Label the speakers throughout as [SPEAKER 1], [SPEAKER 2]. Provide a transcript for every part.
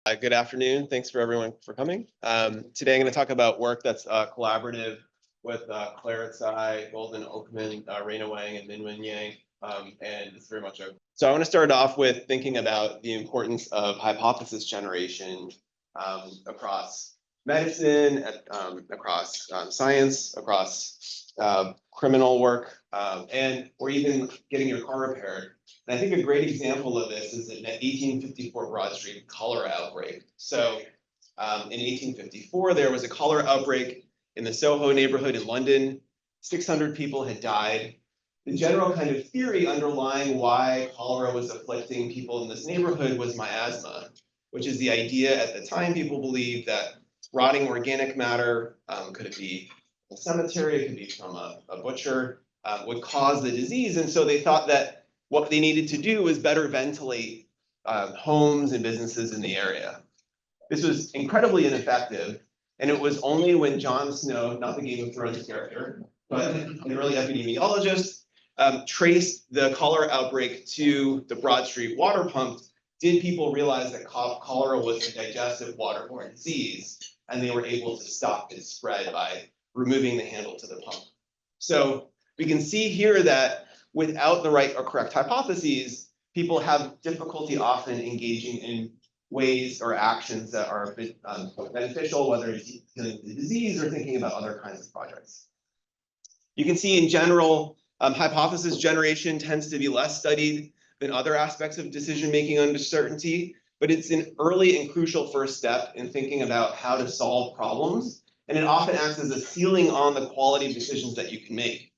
[SPEAKER 1] Good afternoon. Thanks for everyone for coming. Today I'm going to talk about work that's collaborative with Claire Tsai, Golden Oakman, Raina Wang, and Minwen Yang. And it's very much So I want to start off with thinking about the importance of hypothesis generation across medicine, across science, across criminal work, or even getting your car repaired. And I think a great example of this is in the 1854 Broad Street cholera outbreak. So in 1854, there was a cholera outbreak in the Soho neighborhood in London. 600 people had died. The general kind of theory underlying why cholera was afflicting people in this neighborhood was miasma, which is the idea at the time people believed that rotting organic matter, could it be a cemetery, it could be from a butcher, would cause the disease. And so they thought that what they needed to do was better ventilate homes and businesses in the area. This was incredibly ineffective, and it was only when Jon Snow, not the Game of Thrones character, but an early epidemiologist, traced the cholera outbreak to the Broad Street water pump, did people realize that cholera was a digestive waterborne disease, and they were able to stop its spread by removing the handle to the pump. So we can see here that without the right or correct hypotheses, people have difficulty often engaging in ways or actions that are beneficial, whether it's dealing with the disease or thinking about other kinds of projects. You can see in general, hypothesis generation tends to be less studied than other aspects of decision-making under certainty, but it's an early and crucial first step in thinking about how to solve problems, and it often acts as a ceiling on the quality of decisions that you can make.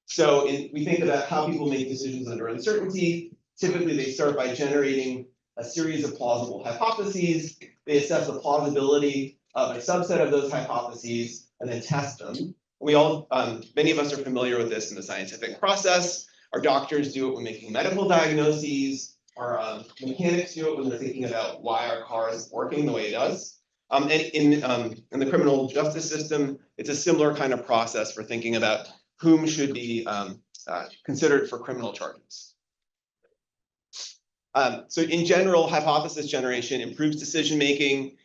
[SPEAKER 1] So we think about how people make decisions under uncertainty. Typically, they start by generating a series of plausible hypotheses. They assess the plausibility of a subset of those hypotheses and then test them. We all, many of us are familiar with this in the scientific process. Our doctors do it when making medical diagnoses. Our mechanics do it when they're thinking about why our car is working the way it does. And in the criminal justice system, it's a similar kind of process for thinking about whom should be considered for criminal charges. So in general, hypothesis generation improves decision-making.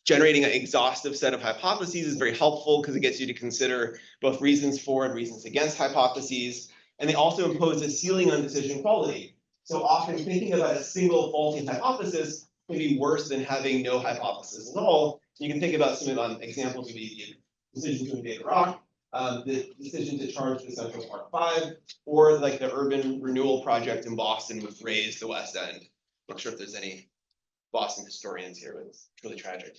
[SPEAKER 1] Generating an exhaustive set of hypotheses is very helpful because it gets you to consider both reasons for and reasons against hypotheses. And they also impose a ceiling on decision quality. So often thinking about a single faulty hypothesis can be worse than having no hypothesis at all. You can think about some examples of the decision to invade Iraq, the decision to charge the Central Park 5, or like the urban renewal project in Boston with Raise the West End. I'm not sure if there's any Boston historians here, but it's really tragic.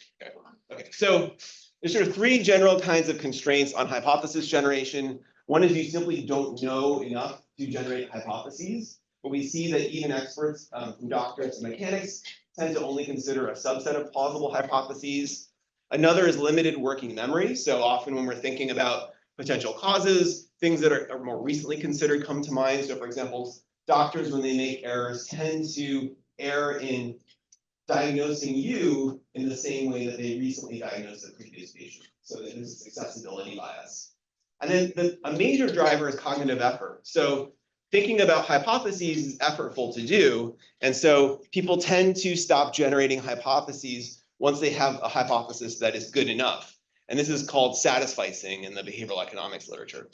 [SPEAKER 1] Okay, so there's sort of three general kinds of constraints on hypothesis generation. One is you simply don't know enough to generate hypotheses, but we see that even experts from doctors and mechanics tend to only consider a subset of plausible hypotheses. Another is limited working memory. So often when we're thinking about potential causes, things that are more recently considered come to mind. So for example, doctors, when they make errors, tend to err in diagnosing you in the same way that they recently diagnosed a previous patient. So there's this accessibility bias. And then a major driver is cognitive effort. So thinking about hypotheses is effortful to do. And so people tend to stop generating hypotheses once they have a hypothesis that is good enough. And this is called satisficing in the behavioral economics literature.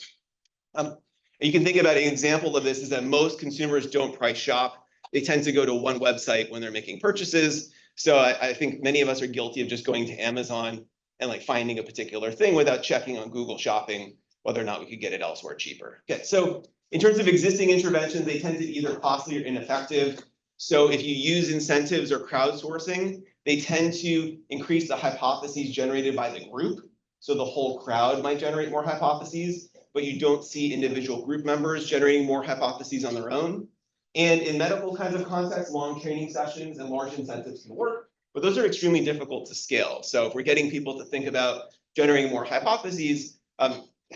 [SPEAKER 1] And you can think about an example of this is that most consumers don't price shop. They tend to go to one website when they're making purchases. So I think many of us are guilty of just going to Amazon and like finding a particular thing without checking on Google Shopping whether or not we could get it elsewhere cheaper. Okay, so in terms of existing interventions, they tend to be either costly or ineffective. So if you use incentives or crowdsourcing, they tend to increase the hypotheses generated by the group. So the whole crowd might generate more hypotheses, but you don't see individual group members generating more hypotheses on their own. And in medical kinds of contexts, long training sessions and large incentives can work, but those are extremely difficult to scale. So if we're getting people to think about generating more hypotheses,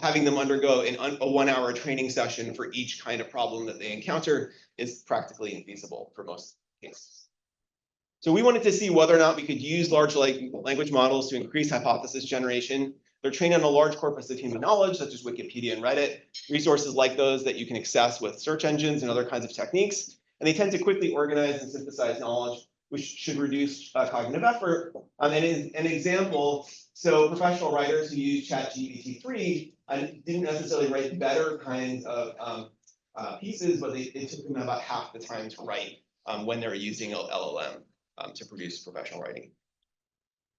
[SPEAKER 1] having them undergo a 1-hour training session for each kind of problem that they encounter is practically infeasible for most cases. So we wanted to see whether or not we could use large language models to increase hypothesis generation. They're trained on a large corpus of human knowledge, such as Wikipedia and Reddit, resources like those that you can access with search engines and other kinds of techniques. And they tend to quickly organize and synthesize knowledge which should reduce cognitive effort. And in an example, so professional writers who use ChatGPT-3 didn't necessarily write better kinds of pieces, but it took them about half the time to write when they were using LLM to produce professional writing.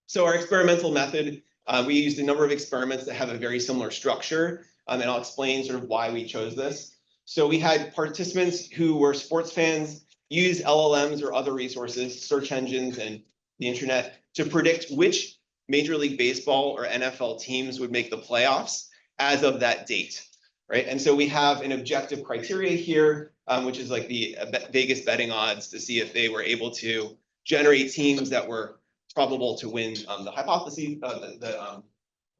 [SPEAKER 1] So our experimental method, we used a number of experiments that have a very similar structure, and I'll explain sort of why we chose this. So we had participants who were sports fans use LLMs or other resources, search engines and the internet, to predict which Major League Baseball or NFL teams would make the playoffs as of that date, right? And so we have an objective criteria here, which is like the Vegas betting odds to see if they were able to generate teams that were probable to win the hypothesis, the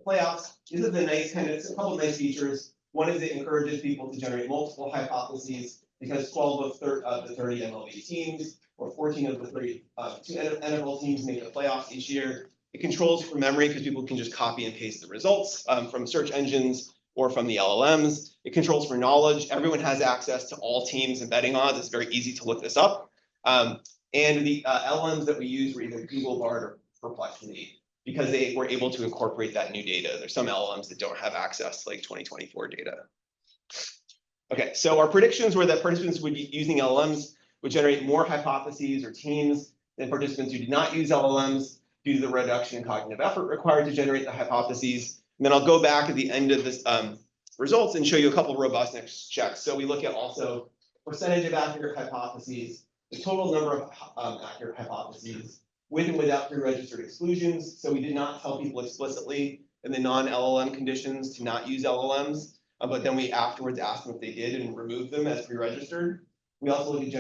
[SPEAKER 1] playoffs. These are the nice kind of, it's a couple of nice features. One is it encourages people to generate multiple hypotheses because 12 of the 30 MLB teams or 14 of the 32 NFL teams make the playoffs each year. It controls for memory because people can just copy and paste the results from search engines or from the LLMs. It controls for knowledge. Everyone has access to all teams and betting odds. It's very easy to look this up. And the LLMs that we use were either Google Bard or Perplexity because they were able to incorporate that new data. There's some LLMs that don't have access to like 2024 data. Okay, so our predictions were that participants would be using LLMs would generate more hypotheses or teams than participants who did not use LLMs due to the reduction in cognitive effort required to generate the hypotheses. And then I'll go back at the end of this results and show you a couple of robustness checks. So we look at also percentage of accurate hypotheses, the total number of accurate hypotheses, with and without pre-registered exclusions. So we did not tell people explicitly in the non-LLM conditions to not use LLMs, but then we afterwards asked them if they did and removed them as pre-registered. We also look at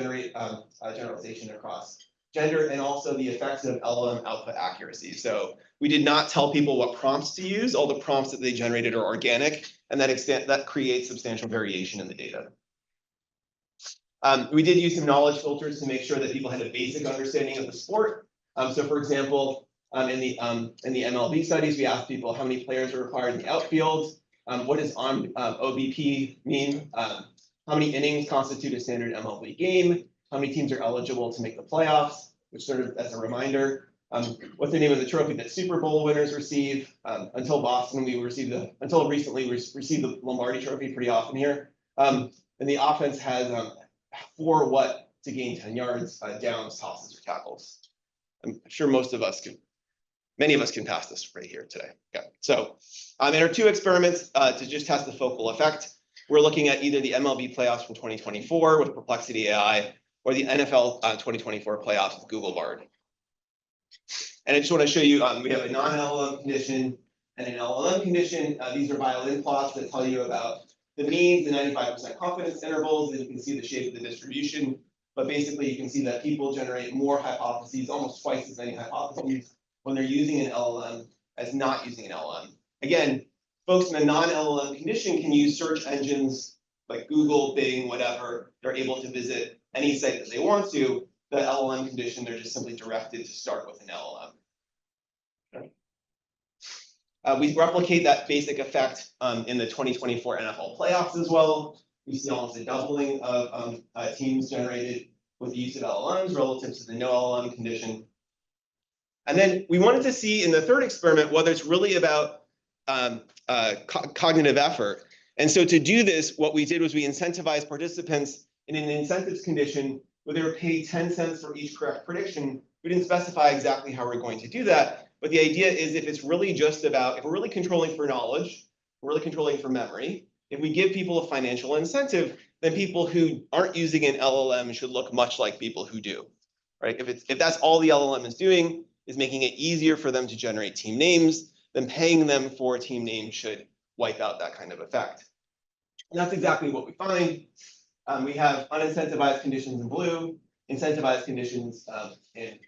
[SPEAKER 1] generalization across gender and also the effects of LLM output accuracy. So we did not tell people what prompts to use. All the prompts that they generated are organic, and that creates substantial variation in the data. We did use some knowledge filters to make sure that people had a basic understanding of the sport. So for example, in the MLB studies, we asked people how many players are required in the outfield, what does OBP mean, how many innings constitute a standard MLB game, how many teams are eligible to make the playoffs, which sort of as a reminder, what's the name of the trophy that Super Bowl winners receive. Until recently, we received the Lombardi Trophy pretty often here. And the offense has 4 what to gain 10 yards, downs, tosses, or tackles. I'm sure many of us can pass this right here today. Okay, so there are 2 experiments to just test the focal effect. We're looking at either the MLB playoffs from 2024 with Perplexity AI or the NFL 2024 playoffs with Google Bard. And I just want to show you, we have a non-LLM condition and an LLM condition. These are violin plots that tell you about the means, the 95% confidence intervals, and you can see the shape of the distribution. But basically, you can see that people generate more hypotheses, almost twice as many hypotheses when they're using an LLM as not using an LLM. Again, folks in a non-LLM condition can use search engines like Google, Bing, whatever. They're able to visit any site that they want to. The LLM condition, they're just simply directed to start with an LLM. Okay. We replicate that basic effect in the 2024 NFL playoffs as well. We see almost a doubling of teams generated with the use of LLMs relative to the no LLM condition. And then we wanted to see in the third experiment whether it's really about cognitive effort. And so to do this, what we did was we incentivized participants in an incentives condition where they were paid 10 cents for each correct prediction. We didn't specify exactly how we're going to do that, but the idea is if it's really just about, if we're really controlling for knowledge, we're really controlling for memory, if we give people a financial incentive, then people who aren't using an LLM should look much like people who do, right? If that's all the LLM is doing, is making it easier for them to generate team names, then paying them for a team name should wipe out that kind of effect. And that's exactly what we find. We have unincentivized conditions in blue, incentivized conditions in,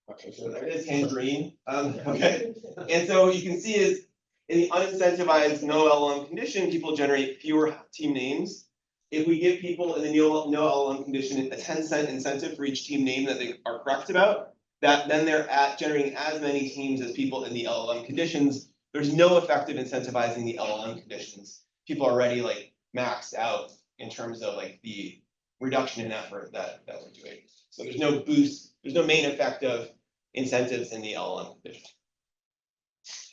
[SPEAKER 1] okay, so there it is, tangerine. Okay, and so what you can see is in the unincentivized no LLM condition, people generate fewer team names. If we give people in the no LLM condition a 10-cent incentive for each team name that they are correct about, then they're generating as many teams as people in the LLM conditions. There's no effective incentivizing the LLM conditions. People are already like maxed out in terms of like the reduction in effort that we're doing. So there's no boost, there's no main effect of incentives in the LLM condition.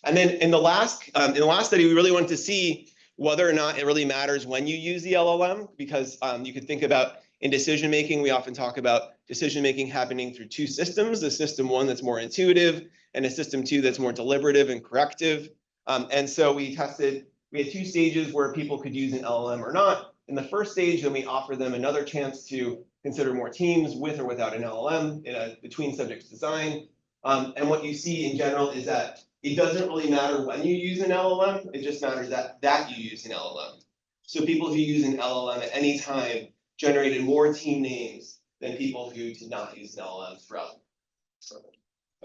[SPEAKER 1] And then in the last study, we really wanted to see whether or not it really matters when you use the LLM, because you could think about in decision making, we often talk about decision making happening through two systems, a system one that's more intuitive and a system two that's more deliberative and corrective. And so we had two stages where people could use an LLM or not. In the first stage, then we offer them another chance to consider more teams with or without an LLM in a between subjects design. And what you see in general is that it doesn't really matter when you use an LLM, it just matters that you use an LLM. So people who use an LLM at any time generated more team names than people who did not use an LLM throughout.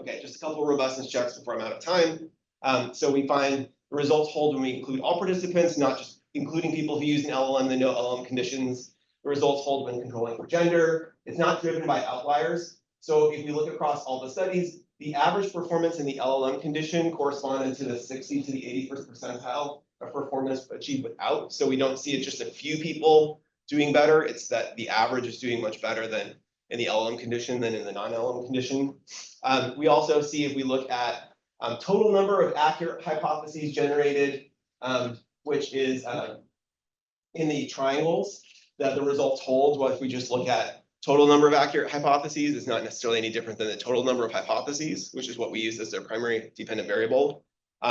[SPEAKER 1] Okay, just a couple of robustness checks before I'm out of time. So we find the results hold when we include all participants, not just including people who use an LLM and no LLM conditions. The results hold when controlling for gender. It's not driven by outliers. So if we look across all the studies, the average performance in the LLM condition corresponded to the 60 to the 81st percentile of performance achieved without. So we don't see it just a few people doing better. It's that the average is doing much better than in the LLM condition than in the non-LLM condition. We also see, if we look at total number of accurate hypotheses generated, which is in the triangles, that the results hold. Well, if we just look at total number of accurate hypotheses, it's not necessarily any different than the total number of hypotheses, which is what we use as their primary dependent variable.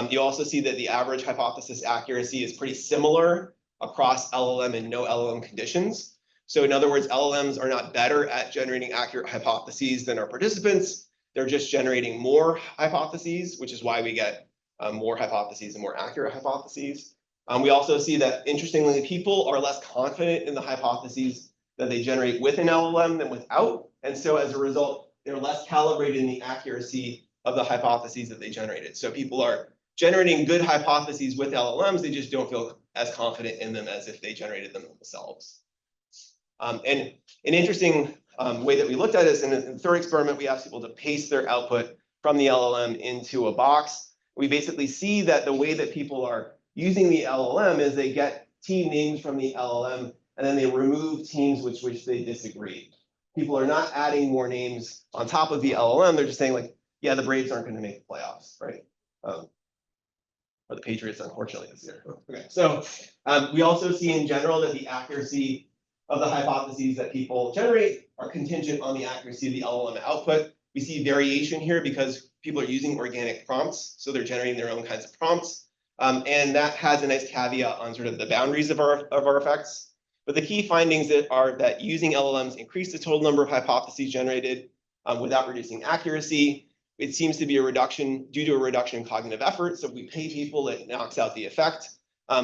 [SPEAKER 1] You also see that the average hypothesis accuracy is pretty similar across LLM and no LLM conditions. So in other words, LLMs are not better at generating accurate hypotheses than our participants. They're just generating more hypotheses, which is why we get more hypotheses and more accurate hypotheses. We also see that, interestingly, people are less confident in the hypotheses that they generate with an LLM than without. And so as a result, they're less calibrated in the accuracy of the hypotheses that they generated. So people are generating good hypotheses with LLMs, they just don't feel as confident in them as if they generated them themselves. And an interesting way that we looked at this in the third experiment, we asked people to paste their output from the LLM into a box. We basically see that the way that people are using the LLM is they get team names from the LLM, and then they remove teams with which they disagree. People are not adding more names on top of the LLM. They're just saying, like, yeah, the Braves aren't going to make the playoffs, right? Or the Patriots, unfortunately, this year. Okay, so we also see in general that the accuracy of the hypotheses that people generate are contingent on the accuracy of the LLM output. We see variation here because people are using organic prompts, so they're generating their own kinds of prompts. And that has a nice caveat on sort of the boundaries of our effects. But the key findings are that using LLMs increase the total number of hypotheses generated without reducing accuracy. It seems to be a reduction due to a reduction in cognitive effort. So if we pay people, it knocks out the effect.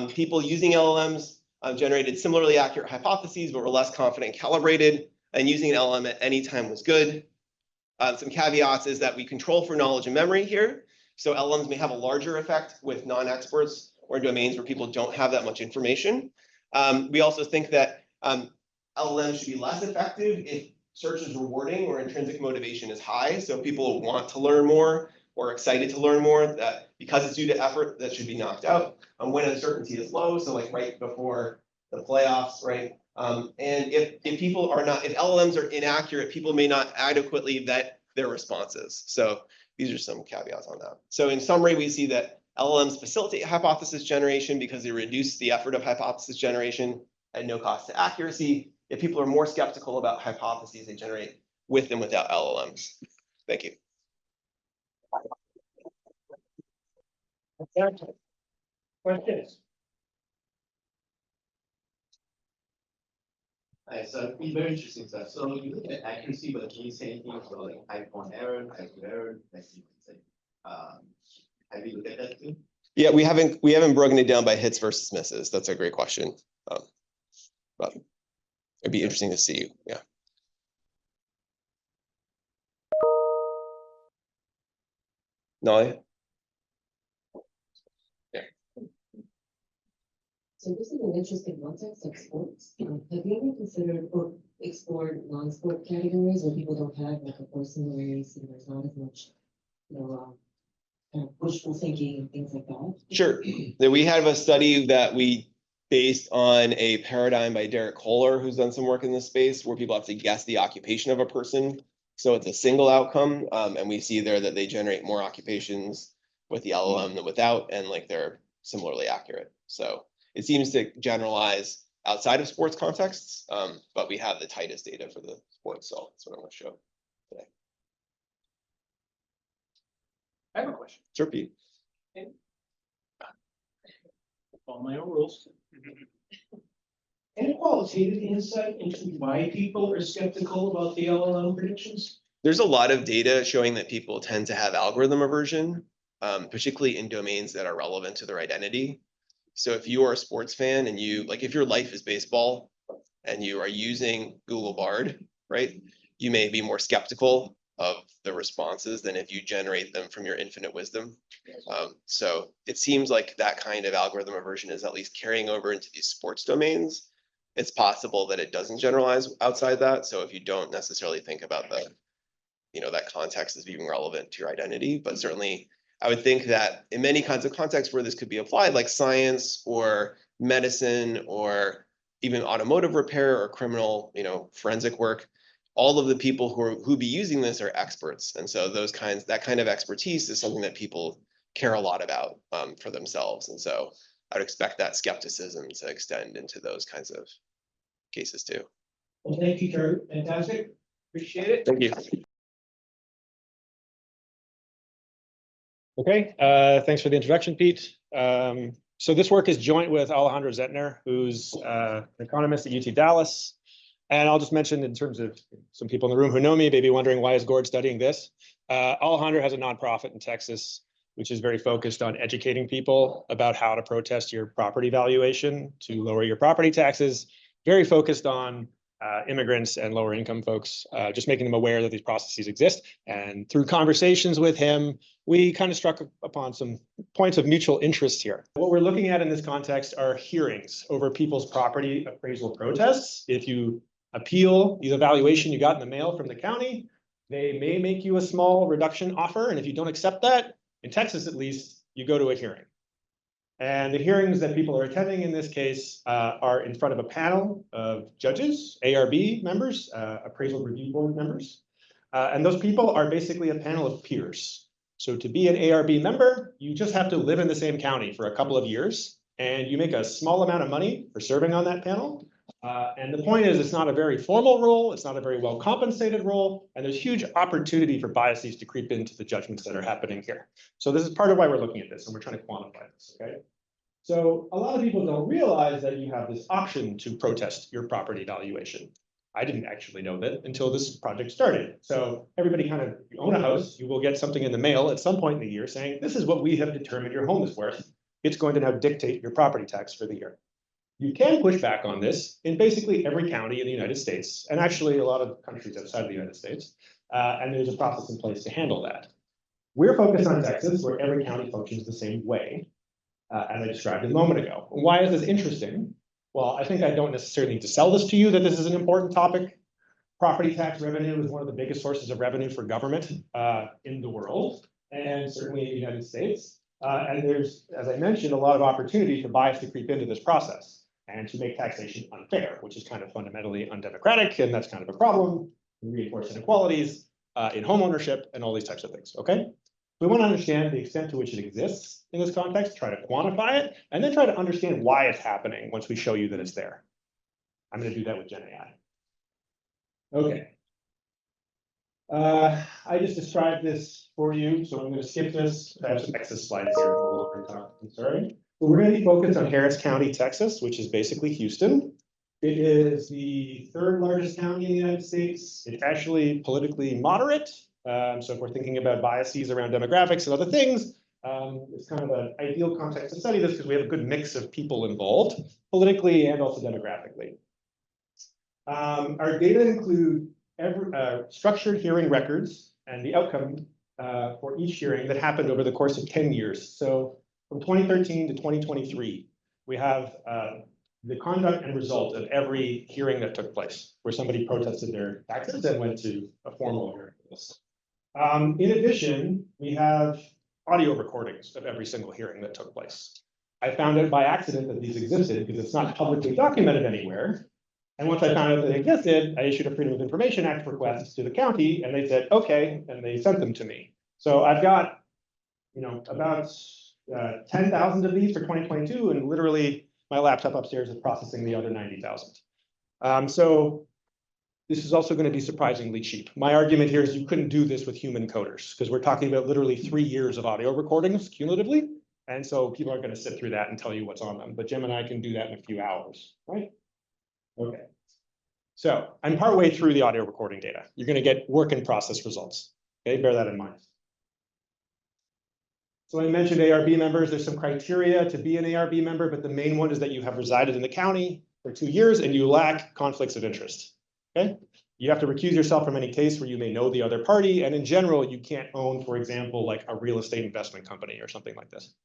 [SPEAKER 1] People using LLMs generated similarly accurate hypotheses, but were less confident and calibrated. And using an LLM at any time was good. Some caveats is that we control for knowledge and memory here. So LLMs may have a larger effect with non-experts or domains where people don't have that much information. We also think that LLMs should be less effective if search is rewarding or intrinsic motivation is high. So if people want to learn more or excited to learn more, that because it's due to effort, that should be knocked out. When uncertainty is low, so like right before the playoffs, right? And if LLMs are inaccurate, people may not adequately vet their responses. So these are some caveats on that. So in summary, we see that LLMs facilitate hypothesis generation because they reduce the effort of hypothesis generation at no cost to accuracy. If people are more skeptical about hypotheses they generate with and without LLMs. Thank you.
[SPEAKER 2] Questions?
[SPEAKER 3] Hi, so it'd be very interesting stuff. So you look at accuracy, but can you say anything about like type 1 error, type 2 error, that sequence? Have you looked at that too?
[SPEAKER 1] Yeah, we haven't broken it down by hits versus misses. That's a great question. But it'd be interesting to see. Yeah. No. Yeah.
[SPEAKER 4] So this is an interesting context of sports. Have you ever considered or explored non-sport categories where people don't have like a personal race and there's not as much, kind of wishful thinking and things like that?
[SPEAKER 1] Sure. We have a study that we based on a paradigm by Derek Kohler, who's done some work in this space, where people have to guess the occupation of a person. So it's a single outcome, and we see there that they generate more occupations with the LLM than without, and like they're similarly accurate. So it seems to generalize outside of sports contexts, but we have the tightest data for the sports, so that's what I'm going to show today.
[SPEAKER 2] I have a question.
[SPEAKER 1] Sure, Pete.
[SPEAKER 2] Follow my own rules. Any qualitative insight into why people are skeptical about the LLM predictions?
[SPEAKER 1] There's a lot of data showing that people tend to have algorithm aversion, particularly in domains that are relevant to their identity. So if you are a sports fan and if your life is baseball and you are using Google Bard, right, you may be more skeptical of the responses than if you generate them from your infinite wisdom. So it seems like that kind of algorithm aversion is at least carrying over into these sports domains. It's possible that it doesn't generalize outside that. So if you don't necessarily think about that context as being relevant to your identity, but certainly I would think that in many kinds of contexts where this could be applied, like science or medicine or even automotive repair or criminal, forensic work, all of the people who be using this are experts. And so that kind of expertise is something that people care a lot about for themselves. And so I'd expect that skepticism to extend into those kinds of cases too.
[SPEAKER 2] Well, thank you, Kurt. Fantastic. Appreciate it.
[SPEAKER 1] Thank you.
[SPEAKER 5] Okay, thanks for the introduction, Pete. So this work is joint with Alejandro Zettner, who's an economist at UT Dallas. And I'll just mention in terms of some people in the room who know me, may be wondering, why is Gord studying this? Alejandro has a nonprofit in Texas, which is very focused on educating people about how to protest your property valuation to lower your property taxes, very focused on immigrants and lower income folks, just making them aware that these processes exist. And through conversations with him, we kind of struck upon some points of mutual interest here. What we're looking at in this context are hearings over people's property appraisal protests. If you appeal the valuation you got in the mail from the county, they may make you a small reduction offer. And if you don't accept that, in Texas at least, you go to a hearing. And the hearings that people are attending in this case are in front of a panel of judges, ARB members, appraisal review board members. And those people are basically a panel of peers. So to be an ARB member, you just have to live in the same county for a couple of years, and you make a small amount of money for serving on that panel. And the point is, it's not a very formal role, it's not a very well compensated role, and there's huge opportunity for biases to creep into the judgments that are happening here. So this is part of why we're looking at this, and we're trying to quantify this, okay? So a lot of people don't realize that you have this option to protest your property valuation. I didn't actually know that until this project started. So everybody kind of, you own a house, you will get something in the mail at some point in the year saying, this is what we have determined your home is worth. It's going to now dictate your property tax for the year. You can push back on this in basically every county in the United States, and actually a lot of countries outside of the United States, and there's a process in place to handle that. We're focused on Texas, where every county functions the same way, as I described a moment ago. Why is this interesting? Well, I think I don't necessarily need to sell this to you that this is an important topic. Property tax revenue is one of the biggest sources of revenue for government in the world, and certainly in the United States. And there's, as I mentioned, a lot of opportunity for bias to creep into this process and to make taxation unfair, which is kind of fundamentally undemocratic, and that's kind of a problem. Reinforce inequalities in home ownership and all these types of things, okay? We want to understand the extent to which it exists in this context, try to quantify it, and then try to understand why it's happening once we show you that it's there. I'm going to do that with Gen AI. Okay. I just described this for you, so I'm going to skip this. I have some excess slides here. I'm sorry. But we're going to be focused on Harris County, Texas, which is basically Houston. It is the third largest county in the United States. It's actually politically moderate. So if we're thinking about biases around demographics and other things, it's kind of an ideal context to study this because we have a good mix of people involved, politically and also demographically. Our data include structured hearing records and the outcome for each hearing that happened over the course of 10 years. So from 2013 to 2023, we have the conduct and result of every hearing that took place, where somebody protested their taxes and went to a formal hearing for this. In addition, we have audio recordings of every single hearing that took place. I found out by accident that these existed because it's not publicly documented anywhere. And once I found out that they existed, I issued a Freedom of Information Act request to the county, and they said, okay, and they sent them to me. So I've got, about 10,000 of these for 2022, and literally my laptop upstairs is processing the other 90,000. So this is also going to be surprisingly cheap. My argument here is you couldn't do this with human coders because we're talking about literally 3 years of audio recordings cumulatively. And so people aren't going to sit through that and tell you what's on them. But Jim and I can do that in a few hours, right? Okay. So I'm partway through the audio recording data. You're going to get work in process results. Okay, bear that in mind. So I mentioned ARB members. There's some criteria to be an ARB member, but the main one is that you have resided in the county for 2 years and you lack conflicts of interest. Okay, you have to recuse yourself from any case where you may know the other party, and in general, you can't own, for example, like a real estate investment company or something like this.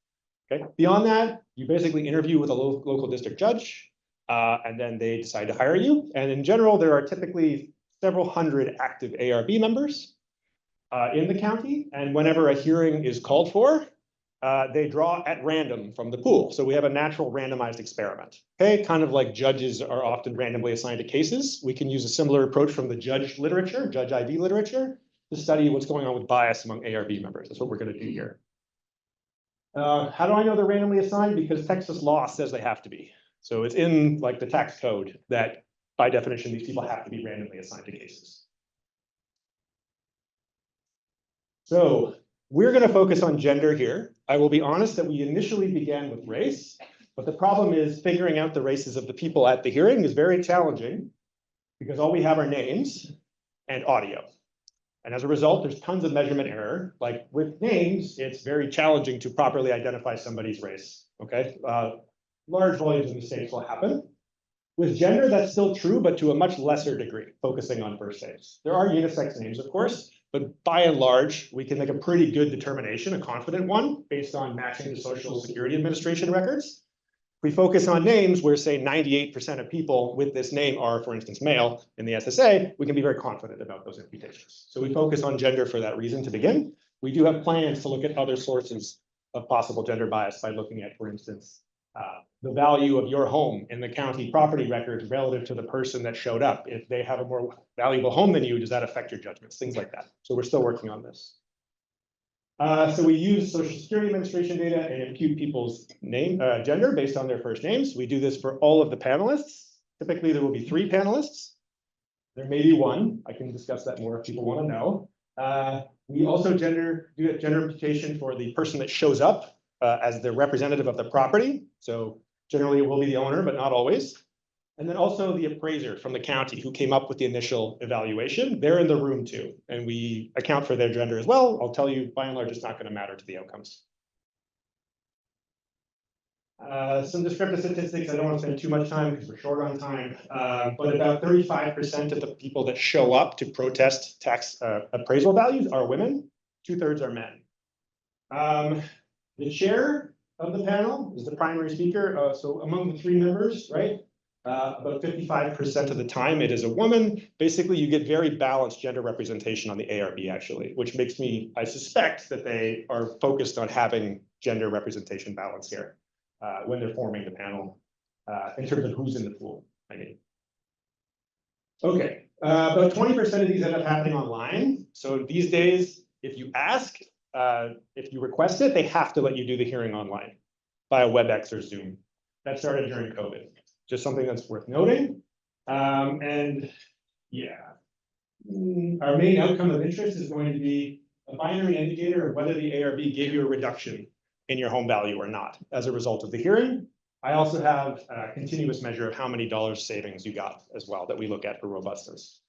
[SPEAKER 5] Okay, beyond that, you basically interview with a local district judge, and then they decide to hire you. And in general, there are typically several hundred active ARB members in the county, and whenever a hearing is called for, they draw at random from the pool. So we have a natural randomized experiment. Okay, kind of like judges are often randomly assigned to cases. We can use a similar approach from the judge literature, judge ID literature, to study what's going on with bias among ARB members. That's what we're going to do here. How do I know they're randomly assigned? Because Texas law says they have to be. So it's in like the tax code that by definition, these people have to be randomly assigned to cases. So we're going to focus on gender here. I will be honest that we initially began with race, but the problem is figuring out the races of the people at the hearing is very challenging because all we have are names and audio. And as a result, there's tons of measurement error. Like with names, it's very challenging to properly identify somebody's race, okay? Large volumes of mistakes will happen. With gender, that's still true, but to a much lesser degree, focusing on first names. There are unisex names, of course, but by and large, we can make a pretty good determination, a confident one, based on matching to Social Security Administration records. If we focus on names where, say, 98% of people with this name are, for instance, male in the SSA, we can be very confident about those imputations. So we focus on gender for that reason to begin. We do have plans to look at other sources of possible gender bias by looking at, for instance, the value of your home in the county property records relative to the person that showed up. If they have a more valuable home than you, does that affect your judgments? Things like that. So we're still working on this. So we use Social Security Administration data and impute people's name, gender based on their first names. We do this for all of the panelists. Typically, there will be 3 panelists. There may be 1. I can discuss that more if people want to know. We also do gender imputation for the person that shows up as the representative of the property. So generally it will be the owner, but not always. And then also the appraiser from the county who came up with the initial evaluation. They're in the room too, and we account for their gender as well. I'll tell you, by and large, it's not going to matter to the outcomes. Some descriptive statistics. I don't want to spend too much time because we're short on time, but about 35% of the people that show up to protest tax appraisal values are women. 2/3 are men. The chair of the panel is the primary speaker. So among the 3 members, right, about 55% of the time it is a woman. Basically, you get very balanced gender representation on the ARB, actually, which makes me, I suspect that they are focused on having gender representation balance here when they're forming the panel in terms of who's in the pool, I mean. Okay, about 20% of these end up happening online. So these days, if you ask, if you request it, they have to let you do the hearing online via WebEx or Zoom. That started during COVID. Just something that's worth noting. And yeah, our main outcome of interest is going to be a binary indicator of whether the ARB gave you a reduction in your home value or not as a result of the hearing. I also have a continuous measure of how many dollars savings you got as well that we look at for robustness.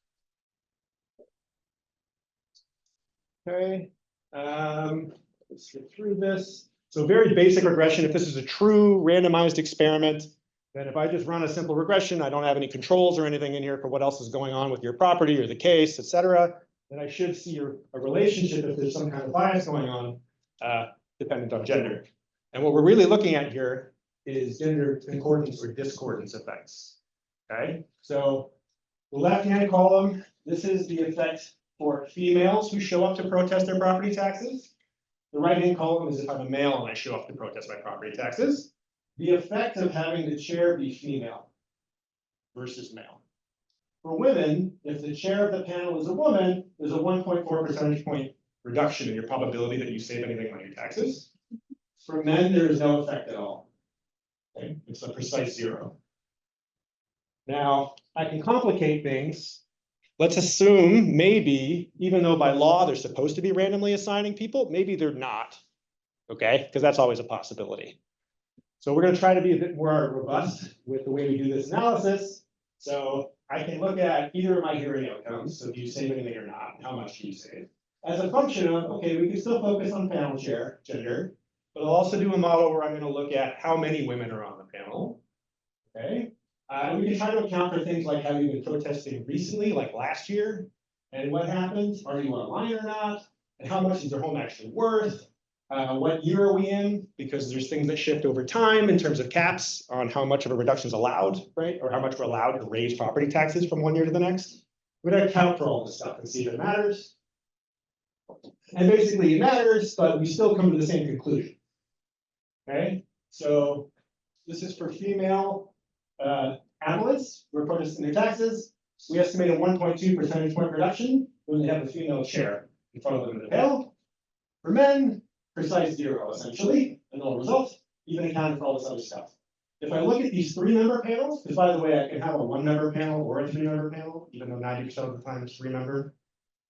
[SPEAKER 5] Okay. Let's get through this. So very basic regression. If this is a true randomized experiment, then if I just run a simple regression, I don't have any controls or anything in here for what else is going on with your property or the case, et cetera, then I should see a relationship if there's some kind of bias going on dependent on gender. And what we're really looking at here is gender concordance or discordance effects. Okay, so the left-hand column, this is the effect for females who show up to protest their property taxes. The right-hand column is if I'm a male and I show up to protest my property taxes.
[SPEAKER 2] the effect of having the chair be female versus male. For women, if the chair of the panel is a woman, there's a 1.4 percentage point reduction in your probability that you save anything on your taxes. For men, there is no effect at all. Okay? It's a precise 0. Now, I can complicate things. Let's assume maybe, even though by law they're supposed to be randomly assigning people, maybe they're not. Okay, because that's always a possibility. So we're going to try to be a bit more robust with the way we do this analysis. So I can look at either of my hearing outcomes. So do you save anything or not? How much do you save? As a function of, okay, we can still focus on panel chair, gender, but I'll also do a model where I'm going to look at how many women are on the panel. Okay. And we can try to account for things like have you been protesting recently, like last year, and what happened? Are you online or not? And how much is their home actually worth? What year are we in? Because there's things that shift over time in terms of caps on how much of a reduction is allowed, right? Or how much we're allowed to raise property taxes from one year to the next. We're going to account for all this stuff and see if it matters. And basically it matters, but we still come to the same conclusion. Okay, so this is for female applicants who are protesting their taxes. We estimate a 1.2 percentage point reduction when they have a female chair in front of them in the panel. For men, precise 0, essentially, a null result, even accounting for all this other stuff. If I look at these 3-member panels, because by the way, I can have a 1-member panel or a 3-member panel, even though 90% of the time it's 3-member.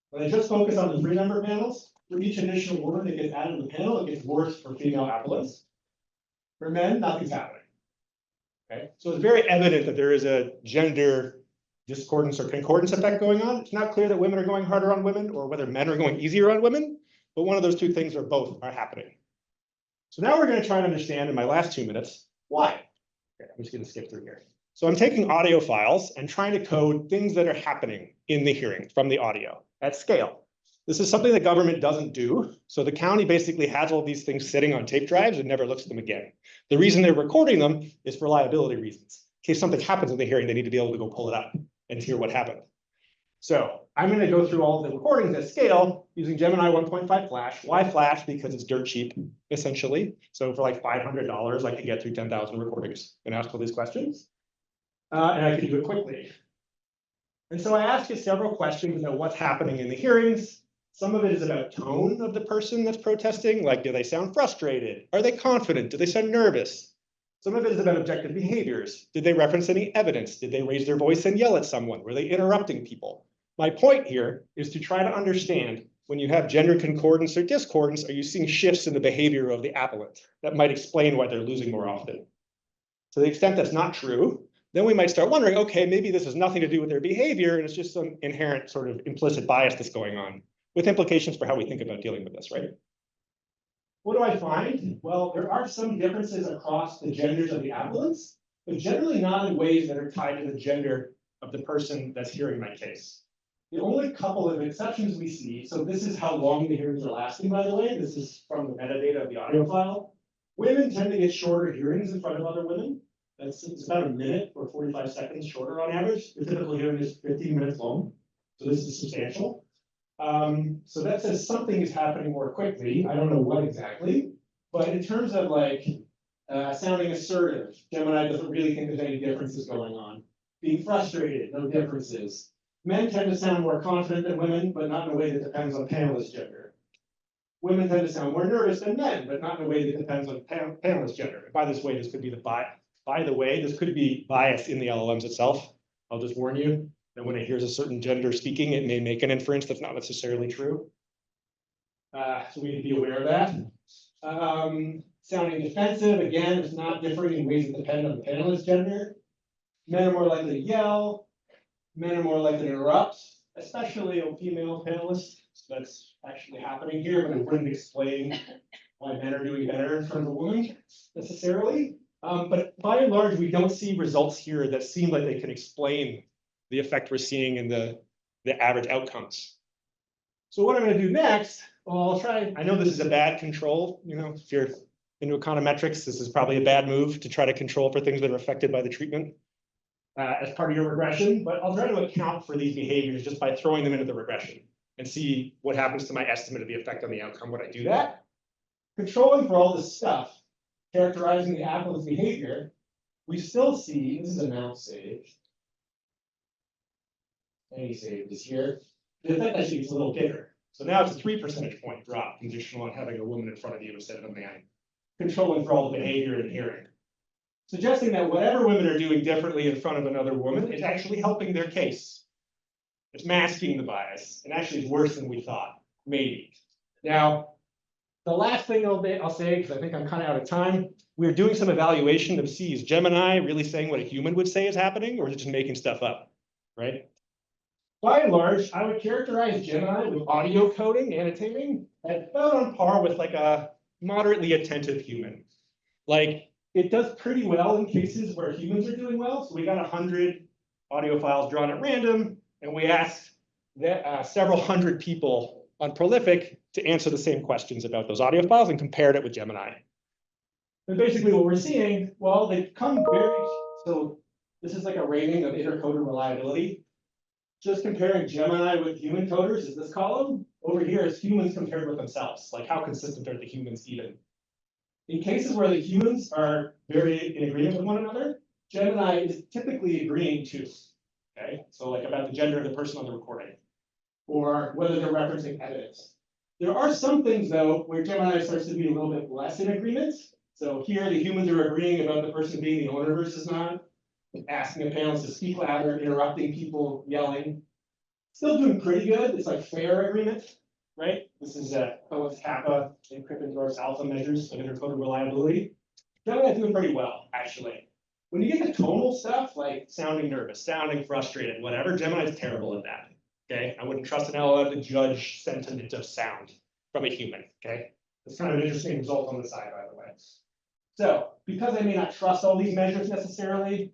[SPEAKER 2] When I just focus on the 3-member panels, for each additional woman that gets added to the panel, it gets worse for female applicants. For men, nothing's happening. Okay, so it's very evident that there is a gender discordance or concordance effect going on. It's not clear that women are going harder on women or whether men are going easier on women, but one of those two things are happening. So now we're going to try to understand in my last 2 minutes why. Okay, I'm just going to skip through here. So I'm taking audio files and trying to code things that are happening in the hearing from the audio at scale. This is something the government doesn't do. So the county basically has all these things sitting on tape drives and never looks at them again. The reason they're recording them is for liability reasons. In case something happens in the hearing, they need to be able to go pull it up and hear what happened. So I'm going to go through all of the recordings at scale using Gemini 1.5 Flash. Why Flash? Because it's dirt cheap, essentially. So for like $500, I could get through 10,000 recordings and ask all these questions. And I could do it quickly. And so I asked you several questions about what's happening in the hearings. Some of it is about tone of the person that's protesting, like do they sound frustrated? Are they confident? Do they sound nervous? Some of it is about objective behaviors. Did they reference any evidence? Did they raise their voice and yell at someone? Were they interrupting people? My point here is to try to understand when you have gender concordance or discordance, are you seeing shifts in the behavior of the applicant that might explain why they're losing more often? To the extent that's not true, then we might start wondering, okay, maybe this has nothing to do with their behavior and it's just some inherent sort of implicit bias that's going on with implications for how we think about dealing with this, right? What do I find? Well, there are some differences across the genders of the applicants, but generally not in ways that are tied to the gender of the person that's hearing my case. The only couple of exceptions we see, so this is how long the hearings are lasting, by the way. This is from the metadata of the audio file. Women tend to get shorter hearings in front of other women. It's about a minute or 45 seconds shorter on average. The typical hearing is 15 minutes long. So this is substantial. So that says something is happening more quickly. I don't know what exactly, but in terms of like sounding assertive, Gemini doesn't really think there's any differences going on. Being frustrated, no differences. Men tend to sound more confident than women, but not in a way that depends on panelist gender. Women tend to sound more nervous than men, but not in a way that depends on panelist gender. By this way, this could be this could be bias in the LLMs itself. I'll just warn you that when it hears a certain gender speaking, it may make an inference that's not necessarily true. So we need to be aware of that. Sounding defensive, again, it's not differing in ways that depend on the panelist gender. Men are more likely to yell. Men are more likely to interrupt, especially a female panelist. So that's actually happening here, but it wouldn't explain why men are doing better in front of a woman necessarily. But by and large, we don't see results here that seem like they can explain the effect we're seeing in the average outcomes. So what I'm going to do next, well, I'll try. I know this is a bad control. You know, if you're into econometrics, this is probably a bad move to try to control for things that are affected by the treatment as part of your regression. But I'll try to account for these behaviors just by throwing them into the regression and see what happens to my estimate of the effect on the outcome when I do that. Controlling for all this stuff characterizing the applicant's behavior, we still see, this is a now saved. Any saved is here. The effect actually gets a little bigger. So now it's a 3 percentage point drop, conditional on having a woman in front of you instead of a man. Controlling for all the behavior and hearing. Suggesting that whatever women are doing differently in front of another woman is actually helping their case. It's masking the bias, and actually is worse than we thought, maybe. Now, the last thing I'll say, because I think I'm kind of out of time, we're doing some evaluation to see, is Gemini really saying what a human would say is happening, or is it just making stuff up, right? By and large, I would characterize Gemini with audio coding, annotating, at about on par with like a moderately attentive human. Like, it does pretty well in cases where humans are doing well. So we got 100 audio files drawn at random, and we asked that, several hundred people on Prolific to answer the same questions about those audio files and compared it with Gemini. And basically what we're seeing, well, they come very, so this is like a rating of intercoder reliability. Just comparing Gemini with human coders is this column. Over here is humans compared with themselves. Like, how consistent are the humans even? In cases where the humans are very in agreement with one another, Gemini is typically agreeing too. Okay, so like about the gender of the person on the recording, or whether they're referencing evidence. There are some things though where Gemini starts to be a little bit less in agreement. So here the humans are agreeing about the person being the owner versus not, asking the panelists to speak louder, interrupting people, yelling. Still doing pretty good. It's like fair agreement, right? This is Cohen's kappa and Krippendorf's alpha measures of intercoder reliability. Gemini's doing pretty well, actually. When you get to tonal stuff, like sounding nervous, sounding frustrated, whatever, Gemini's terrible at that. Okay, I wouldn't trust an LLM to judge sentiment of sound from a human. Okay, it's kind of an interesting result on the side, by the way. So, because I may not trust all these measures necessarily,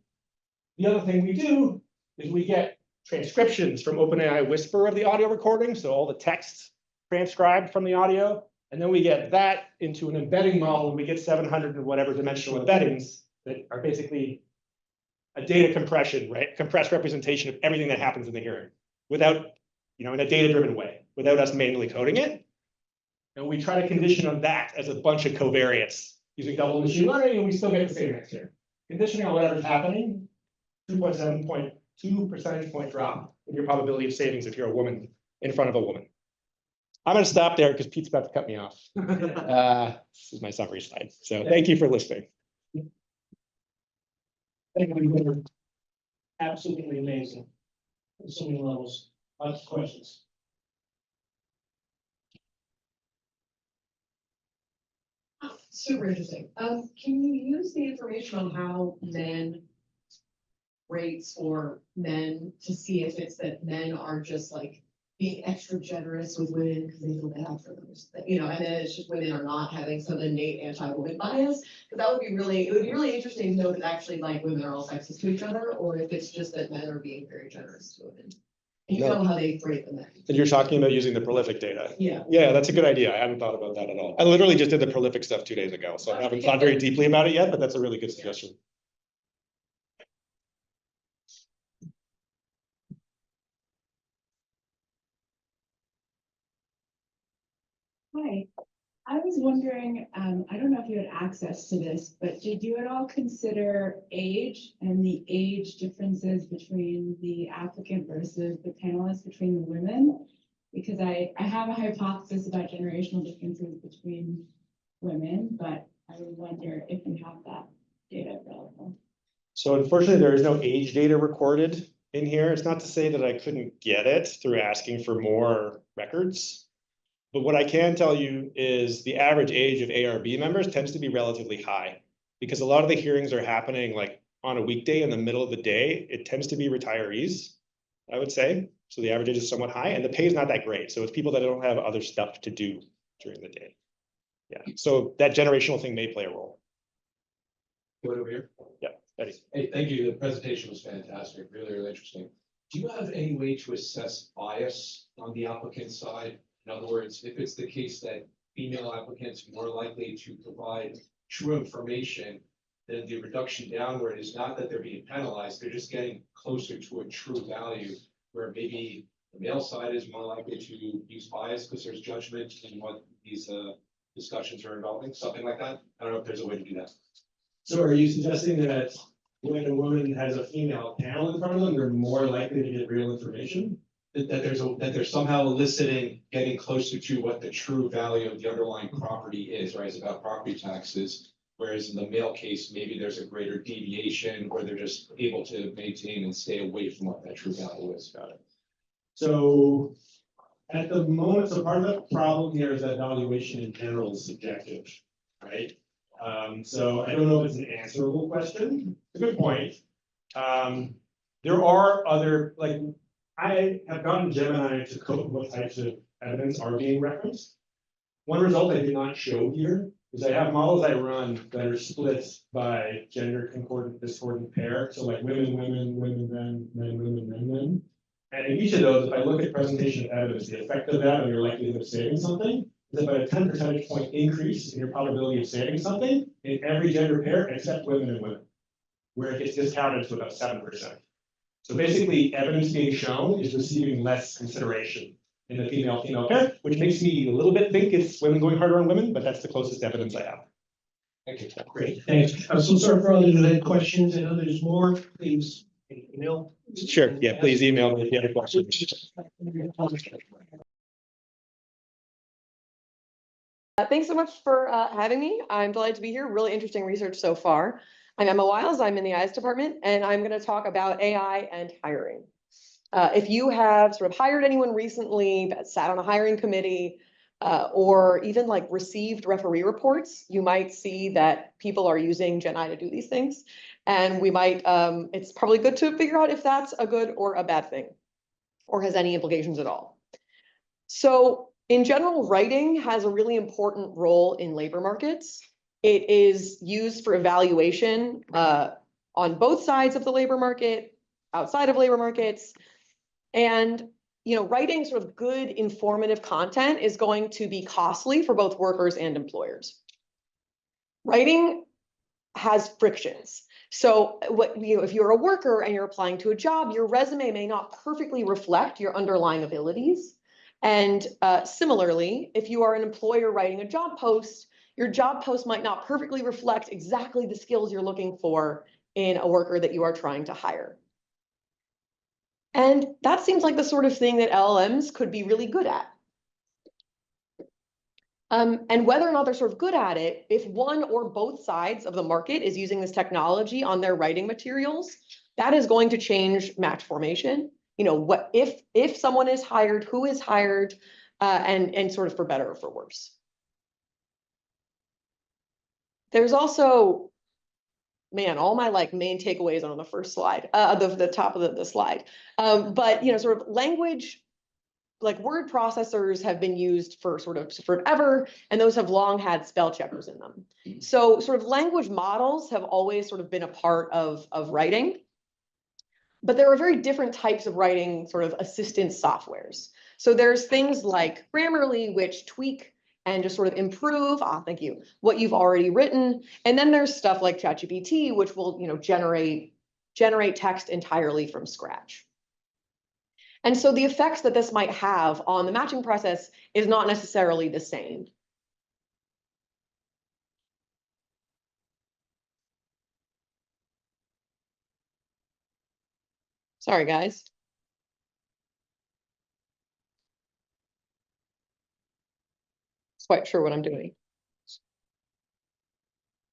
[SPEAKER 2] the other thing we do is we get transcriptions from OpenAI Whisper of the audio recording, so all the text transcribed from the audio, and then we get that into an embedding model, and we get 700 and whatever dimensional embeddings that are basically a data compression, right? Compressed representation of everything that happens in the hearing without, in a data-driven way, without us manually coding it. And we try to condition on that as a bunch of covariates using double machine learning, and we still get the same answer. Conditioning on whatever's happening, 2.2 percentage point drop in your probability of savings if you're a woman in front of a woman. I'm going to stop there because Pete's about to cut me off. This is my summary slide. So thank you for listening. Thank you. Absolutely amazing. On so many levels. Lots of questions.
[SPEAKER 6] Super interesting. Can you use the information on how men rates for men to see if it's that men are just like being extra generous with women because they feel bad for them, and then it's just women are not having some innate anti-woman bias? Because that would be it would be really interesting to know if actually like women are all sexist to each other, or if it's just that men are being very generous to women. And you know how they rate the men.
[SPEAKER 5] And you're talking about using the Prolific data.
[SPEAKER 6] Yeah.
[SPEAKER 5] Yeah, that's a good idea. I haven't thought about that at all. I literally just did the Prolific stuff 2 days ago, so I haven't thought very deeply about it yet, but that's a really good suggestion.
[SPEAKER 7] Hi, I was wondering, I don't know if you had access to this, but did you at all consider age and the age differences between the applicant versus the panelists, between the women? Because I have a hypothesis about generational differences between women, but I would wonder if you have that data available.
[SPEAKER 5] So unfortunately, there is no age data recorded in here. It's not to say that I couldn't get it through asking for more records. But what I can tell you is the average age of ARB members tends to be relatively high because a lot of the hearings are happening like on a weekday in the middle of the day. It tends to be retirees, I would say. So the average age is somewhat high and the pay is not that great. So it's people that don't have other stuff to do during the day. Yeah, so that generational thing may play a role.
[SPEAKER 8] Go over here.
[SPEAKER 5] Yeah, Eddie.
[SPEAKER 8] Hey, thank you. The presentation was fantastic. Really, really interesting. Do you have any way to assess bias on the applicant side? In other words, if it's the case that female applicants are more likely to provide true information, then the reduction downward is not that they're being penalized, they're just getting closer to a true value, where maybe the male side is more likely to use bias because there's judgment in what these discussions are developing, something like that. I don't know if there's a way to do that.
[SPEAKER 2] So are you suggesting that when a woman has a female panel in front of them, they're more likely to get real information?
[SPEAKER 8] That there's somehow eliciting, getting closer to what the true value of the underlying property is, right? It's about property taxes. Whereas in the male case, maybe there's a greater deviation, or they're just able to maintain and stay away from what that true value is. Got it.
[SPEAKER 2] So at the moment, so part of the problem here is that valuation in general is subjective, right? So I don't know if it's an answerable question. It's a good point. There are other, like, I have gotten Gemini to code what types of evidence are being referenced. One result I did not show here is I have models I run that are split by gender concordant discordant pair. So like women, women, women, men, men, women, men, men. And in each of those, if I look at presentation of evidence, the effect of that on your likelihood of saving something is about a 10 percentage point increase in your probability of saving something in every gender pair except women and women, where it gets discounted to about 7%. So basically, evidence being shown is receiving less consideration in the female-female pair, which makes me a little bit think it's women going harder on women, but that's the closest evidence I have.
[SPEAKER 8] Thank you.
[SPEAKER 9] Great, thanks. I'm so sorry for all the delayed questions. I know there's more, please, email.
[SPEAKER 5] Sure, yeah, please email me if you have questions.
[SPEAKER 10] Thanks so much for having me. I'm delighted to be here. Really interesting research so far. I'm Emma Wiles. I'm in the IS department, and I'm going to talk about AI and hiring. If you have sort of hired anyone recently, sat on a hiring committee, or even like received referee reports, you might see that people are using Gen AI to do these things. And we might, it's probably good to figure out if that's a good or a bad thing, or has any implications at all. So in general, writing has a really important role in labor markets. It is used for evaluation on both sides of the labor market, outside of labor markets. And writing sort of good informative content is going to be costly for both workers and employers. Writing has frictions. So if you're a worker and you're applying to a job, your resume may not perfectly reflect your underlying abilities. And similarly, if you are an employer writing a job post, your job post might not perfectly reflect exactly the skills you're looking for in a worker that you are trying to hire. And that seems like the sort of thing that LLMs could be really good at. And whether or not they're sort of good at it, if one or both sides of the market is using this technology on their writing materials, that is going to change match formation. What if someone is hired, who is hired, and sort of for better or for worse. There's also, man, all my main takeaways are on the first slide, the top of the slide. But sort of language, like word processors have been used for sort of forever, and those have long had spell checkers in them. So sort of language models have always sort of been a part of writing. But there are very different types of writing sort of assistance softwares. So there's things like Grammarly, which tweak and just sort of improve, thank you, what you've already written. And then there's stuff like ChatGPT, which will generate text entirely from scratch. And so the effects that this might have on the matching process is not necessarily the same. Sorry, guys. Quite sure what I'm doing.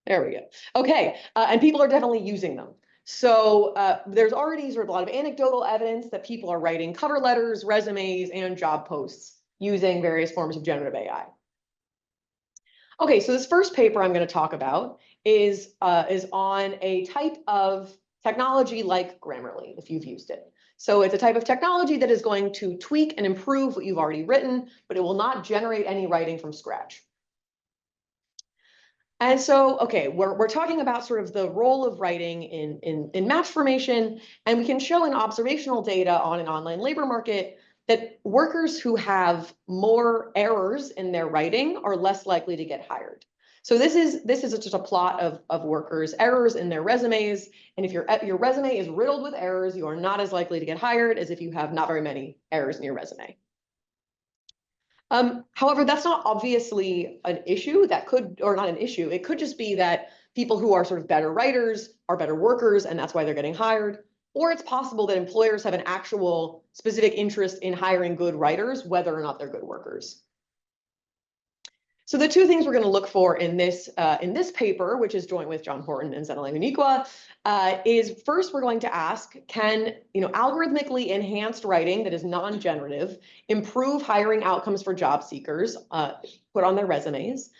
[SPEAKER 10] There we go. Okay, and people are definitely using them. So there's already sort of a lot of anecdotal evidence that people are writing cover letters, resumes, and job posts using various forms of generative AI. Okay, so this first paper I'm going to talk about is on a type of technology like Grammarly, if you've used it. So it's a type of technology that is going to tweak and improve what you've already written, but it will not generate any writing from scratch. And so, okay, we're talking about sort of the role of writing in match formation, and we can show in observational data on an online labor market that workers who have more errors in their writing are less likely to get hired. So this is just a plot of workers' errors in their resumes. And if your resume is riddled with errors, you are not as likely to get hired as if you have not very many errors in your resume. However, that's not obviously an issue. That could, or not an issue. It could just be that people who are sort of better writers are better workers, and that's why they're getting hired. Or it's possible that employers have an actual specific interest in hiring good writers, whether or not they're good workers. So the two things we're going to look for in this paper, which is joint with John Horton and Zeneleng Uniqua, is first we're going to ask, can algorithmically enhanced writing that is non-generative improve hiring outcomes for job seekers put on their resumes?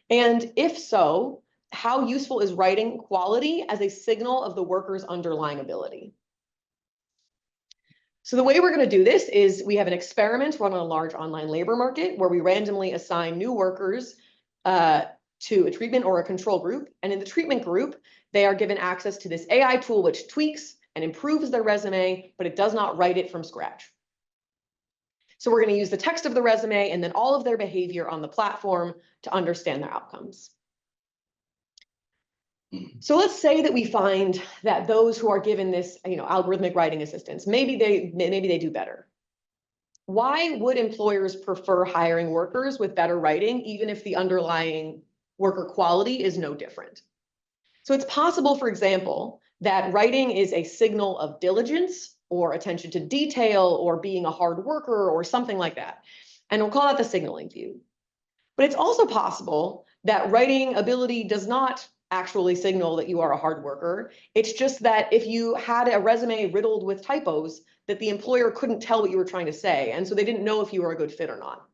[SPEAKER 10] And if so, how useful is writing quality as a signal of the worker's underlying ability? So the way we're going to do this is we have an experiment run on a large online labor market where we randomly assign new workers to a treatment or a control group. And in the treatment group, they are given access to this AI tool, which tweaks and improves their resume, but it does not write it from scratch. So we're going to use the text of the resume and then all of their behavior on the platform to understand their outcomes. So let's say that we find that those who are given this, algorithmic writing assistance, maybe they do better. Why would employers prefer hiring workers with better writing, even if the underlying worker quality is no different? So it's possible, for example, that writing is a signal of diligence or attention to detail or being a hard worker or something like that. And we'll call that the signaling view. But it's also possible that writing ability does not actually signal that you are a hard worker. It's just that if you had a resume riddled with typos, that the employer couldn't tell what you were trying to say. And so they didn't know if you were a good fit or not.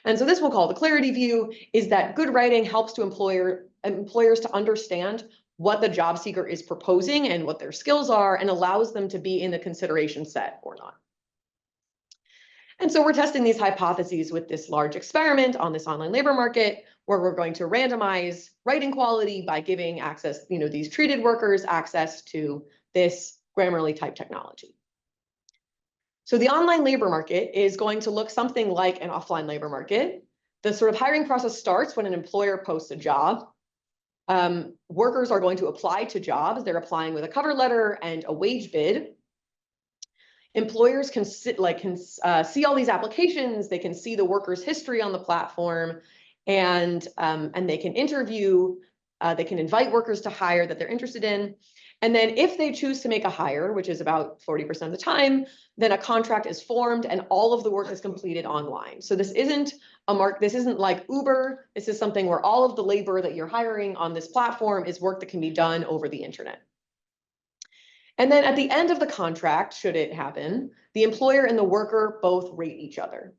[SPEAKER 10] And so this we'll call the clarity view, is that good writing helps to employers to understand what the job seeker is proposing and what their skills are, and allows them to be in the consideration set or not. And so we're testing these hypotheses with this large experiment on this online labor market, where we're going to randomize writing quality by giving access, these treated workers access to this Grammarly type technology. So the online labor market is going to look something like an offline labor market. The sort of hiring process starts when an employer posts a job. Workers are going to apply to jobs. They're applying with a cover letter and a wage bid. Employers can see all these applications. They can see the worker's history on the platform, and they can interview. They can invite workers to hire that they're interested in. And then if they choose to make a hire, which is about 40% of the time, then a contract is formed and all of the work is completed online. So this isn't this isn't like Uber. This is something where all of the labor that you're hiring on this platform is work that can be done over the internet. And then at the end of the contract, should it happen, the employer and the worker both rate each other.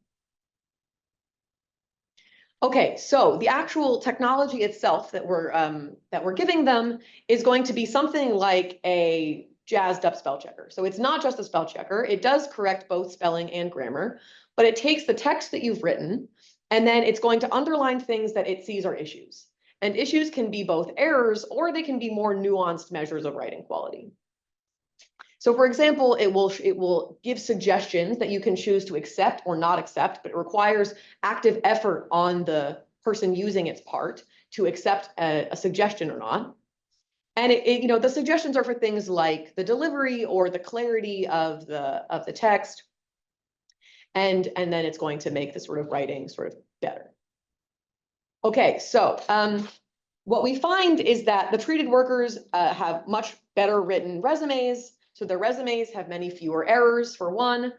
[SPEAKER 10] Okay, so the actual technology itself that we're giving them is going to be something like a jazzed up spell checker. So it's not just a spell checker. It does correct both spelling and grammar, but it takes the text that you've written, and then it's going to underline things that it sees are issues. And issues can be both errors, or they can be more nuanced measures of writing quality. So for example, it will give suggestions that you can choose to accept or not accept, but it requires active effort on the person using its part to accept a suggestion or not. And the suggestions are for things like the delivery or the clarity of the text. And then it's going to make the sort of writing sort of better. Okay, so what we find is that the treated workers have much better written resumes. So their resumes have many fewer errors, for one.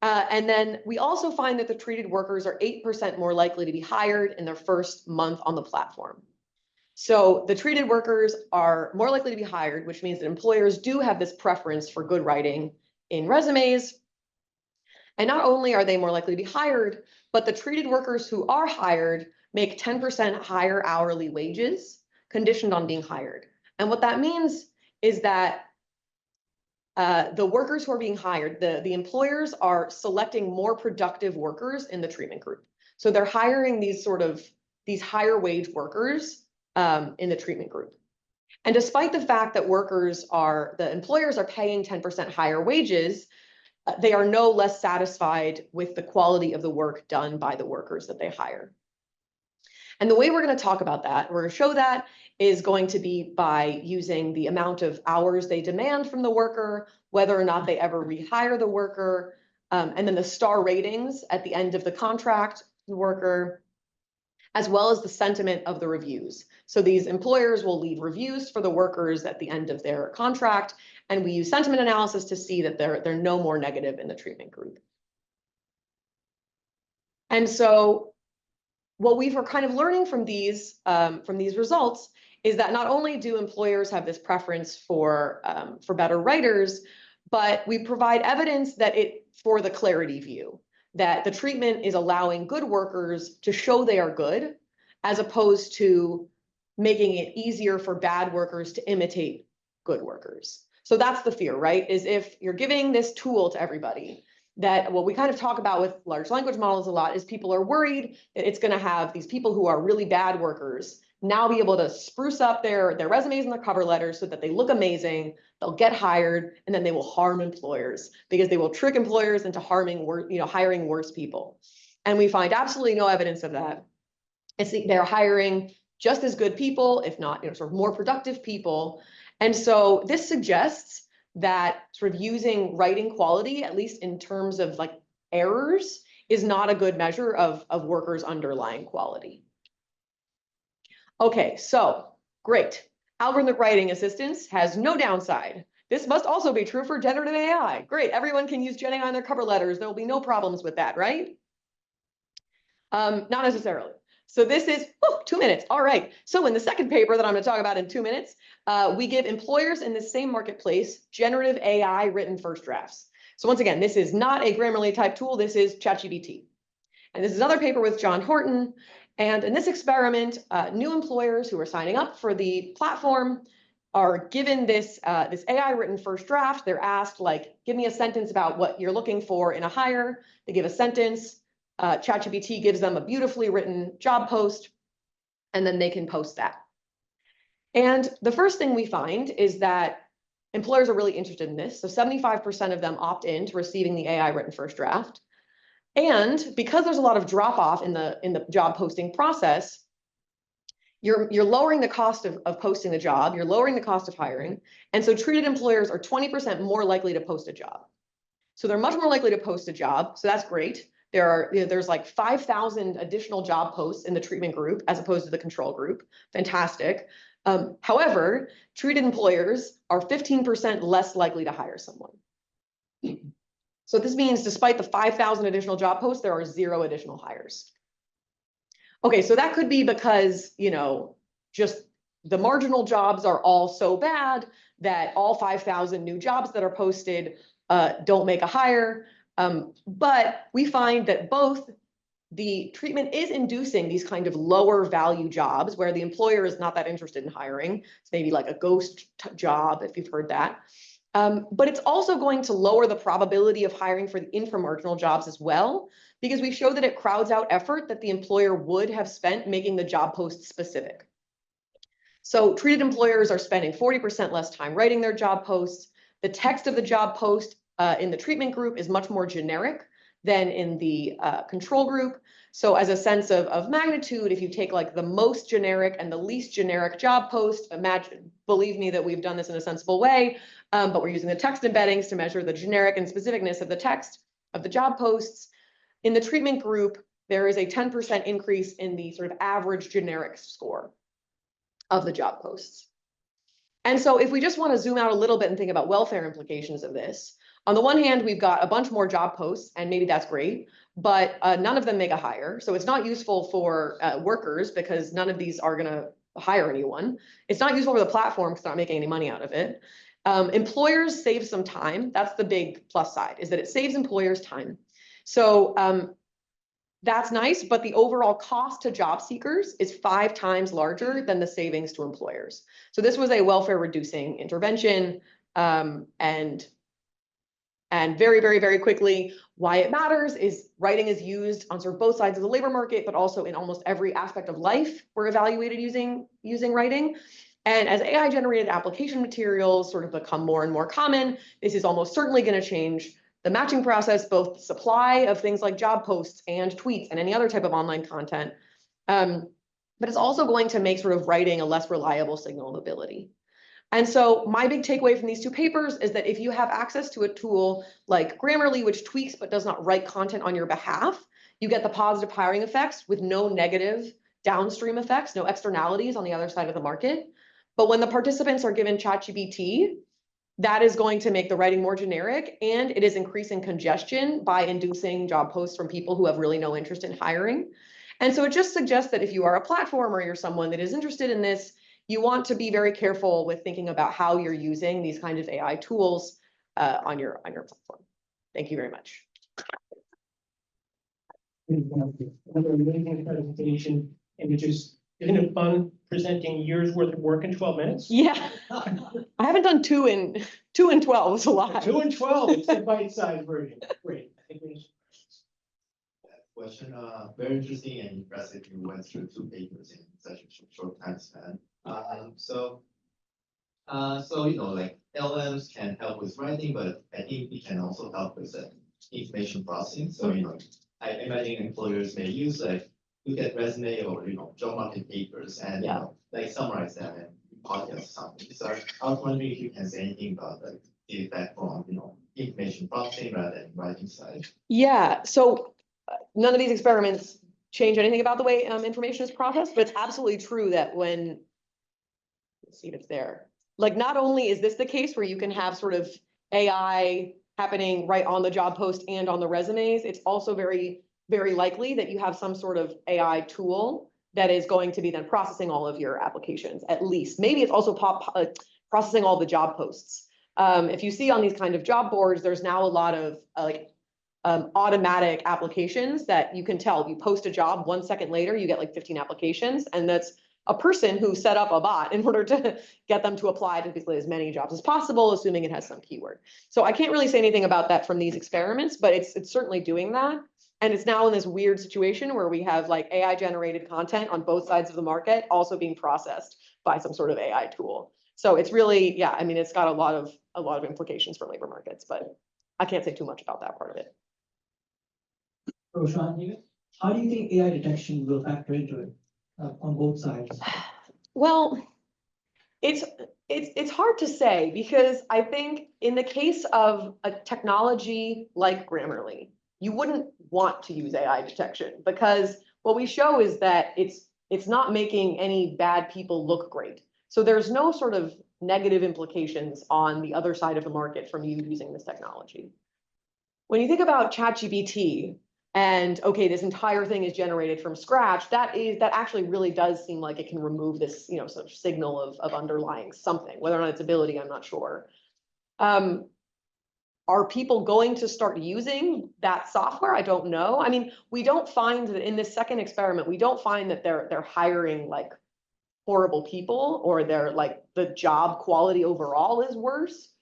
[SPEAKER 10] And then we also find that the treated workers are 8% more likely to be hired in their first month on the platform. So the treated workers are more likely to be hired, which means that employers do have this preference for good writing in resumes. And not only are they more likely to be hired, but the treated workers who are hired make 10% higher hourly wages conditioned on being hired. And what that means is that the workers who are being hired, the employers are selecting more productive workers in the treatment group. So they're hiring these higher wage workers in the treatment group. And despite the fact that the employers are paying 10% higher wages, they are no less satisfied with the quality of the work done by the workers that they hire. And the way we're going to talk about that, we're going to show that, is going to be by using the amount of hours they demand from the worker, whether or not they ever rehire the worker, and then the star ratings at the end of the contract worker, as well as the sentiment of the reviews. So these employers will leave reviews for the workers at the end of their contract, and we use sentiment analysis to see that they're no more negative in the treatment group. And so what we've are kind of learning from these results is that not only do employers have this preference for better writers, but we provide evidence that for the clarity view, that the treatment is allowing good workers to show they are good, as opposed to making it easier for bad workers to imitate good workers. So that's the fear, right? Is if you're giving this tool to everybody, that what we kind of talk about with large language models a lot is people are worried that it's going to have these people who are really bad workers now be able to spruce up their resumes and their cover letters so that they look amazing, they'll get hired, and then they will harm employers because they will trick employers into hiring worse people. And we find absolutely no evidence of that. They're hiring just as good people, if not, sort of more productive people. And so this suggests that sort of using writing quality, at least in terms of like errors, is not a good measure of workers' underlying quality. Okay, so great. Algorithmic writing assistance has no downside. This must also be true for generative AI. Great, everyone can use Gen AI in their cover letters. There will be no problems with that, right? Not necessarily. So this is 2 minutes. All right. So in the second paper that I'm going to talk about in 2 minutes, we give employers in the same marketplace generative AI written first drafts. So once again, this is not a Grammarly type tool. This is ChatGPT. And this is another paper with John Horton. And in this experiment, new employers who are signing up for the platform are given this AI written first draft. They're asked, like, give me a sentence about what you're looking for in a hire. They give a sentence. ChatGPT gives them a beautifully written job post, and then they can post that. And the first thing we find is that employers are really interested in this. So 75% of them opt in to receiving the AI written first draft. And because there's a lot of drop off in the job posting process, you're lowering the cost of posting the job, you're lowering the cost of hiring. And so treated employers are 20% more likely to post a job. So they're much more likely to post a job. So that's great. There's like 5,000 additional job posts in the treatment group as opposed to the control group. Fantastic. However, treated employers are 15% less likely to hire someone. So this means despite the 5,000 additional job posts, there are 0 additional hires. Okay, so that could be because, just the marginal jobs are all so bad that all 5,000 new jobs that are posted don't make a hire. But we find that both the treatment is inducing these kind of lower value jobs where the employer is not that interested in hiring. It's maybe like a ghost job, if you've heard that. But it's also going to lower the probability of hiring for the inframarginal jobs as well, because we show that it crowds out effort that the employer would have spent making the job post specific. So treated employers are spending 40% less time writing their job posts. The text of the job post in the treatment group is much more generic than in the control group. So as a sense of magnitude, if you take like the most generic and the least generic job post, believe me that we've done this in a sensible way, but we're using the text embeddings to measure the generic and specificness of the text of the job posts. In the treatment group, there is a 10% increase in the sort of average generic score of the job posts. And so if we just want to zoom out a little bit and think about welfare implications of this, on the one hand, we've got a bunch more job posts, and maybe that's great, but none of them make a hire. So it's not useful for workers because none of these are going to hire anyone. It's not useful for the platform because they're not making any money out of it. Employers save some time. That's the big plus side, is that it saves employers time. So that's nice, but the overall cost to job seekers is 5 times larger than the savings to employers. So this was a welfare reducing intervention, and very, very, very quickly, why it matters is writing is used on sort of both sides of the labor market, but also in almost every aspect of life we're evaluated using writing. And as AI-generated application materials sort of become more and more common, this is almost certainly going to change the matching process, both the supply of things like job posts and tweets and any other type of online content. But it's also going to make sort of writing a less reliable signal of ability. And so my big takeaway from these 2 papers is that if you have access to a tool like Grammarly, which tweaks but does not write content on your behalf, You get the positive hiring effects with no negative downstream effects, no externalities on the other side of the market. But when the participants are given ChatGPT, that is going to make the writing more generic, and it is increasing congestion by inducing job posts from people who have really no interest in hiring. And so it just suggests that if you are a platform or you're someone that is interested in this, you want to be very careful with thinking about how you're using these kinds of AI tools on your platform. Thank you very much.
[SPEAKER 9] Another amazing presentation, and isn't it fun presenting years worth of work in 12 minutes?
[SPEAKER 10] Yeah, I haven't done 2 in 12. It's a lot.
[SPEAKER 9] 2 and 12, it's the bite-sized version. Great. I think we
[SPEAKER 3] Question, very interesting and impressive. You went through 2 papers in such a short time span. So you know, like LLMs can help with writing, but I think it can also help with information processing. So you know, I imagine employers may use like look at resume or you know job market papers and you know like summarize them and podcast something. So I was wondering if you can say anything about like the effect from you know information processing rather than writing side.
[SPEAKER 10] Yeah, so none of these experiments change anything about the way information is processed, but it's absolutely true that when, let's see if it's there. Like, not only is this the case where you can have sort of AI happening right on the job post and on the resumes, it's also very, very likely that you have some sort of AI tool that is going to be then processing all of your applications, at least. Maybe it's also processing all the job posts. If you see on these kind of job boards, there's now a lot of automatic applications that you can tell. You post a job, 1 second later, you get like 15 applications, and that's a person who set up a bot in order to get them to apply to basically as many jobs as possible, assuming it has some keyword. So I can't really say anything about that from these experiments, but it's certainly doing that. And it's now in this weird situation where we have like AI generated content on both sides of the market also being processed by some sort of AI tool. So it's really, yeah, I mean, it's got a lot of implications for labor markets, but I can't say too much about that part of it.
[SPEAKER 11] Roshan, how do you think AI detection will factor into it on both sides?
[SPEAKER 10] Well, it's hard to say, because I think in the case of a technology like Grammarly, you wouldn't want to use AI detection, because what we show is that it's not making any bad people look great. So there's no sort of negative implications on the other side of the market from you using this technology. When you think about ChatGPT, and okay, this entire thing is generated from scratch, that actually really does seem like it can remove this, you know, sort of signal of underlying something. Whether or not it's ability, I'm not sure. Are people going to start using that software? I don't know. I mean, we don't find that in this second experiment, we don't find that they're hiring like horrible people, or they're like the job quality overall is worse.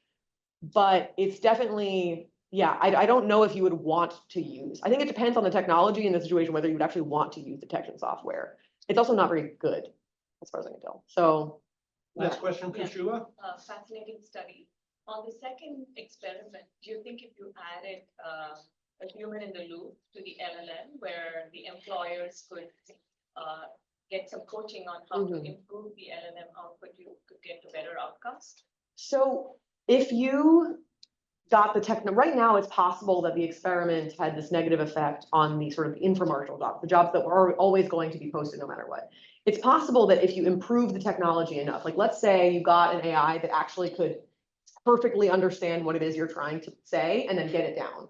[SPEAKER 10] But it's definitely, yeah, I don't know if you would want to use. I think it depends on the technology and the situation, whether you would actually want to use detection software. It's also not very good, as far as I can tell. So.
[SPEAKER 9] Last question for Shula.
[SPEAKER 12] Fascinating study. On the second experiment, do you think if you added a human in the loop to the LLM, where the employers could get some coaching on how to improve the LLM output, you could get to better outcomes?
[SPEAKER 10] So if you got the right now, it's possible that the experiment had this negative effect on the sort of infomercial jobs, the jobs that were always going to be posted no matter what. It's possible that if you improve the technology enough, like let's say you got an AI that actually could perfectly understand what it is you're trying to say and then get it down,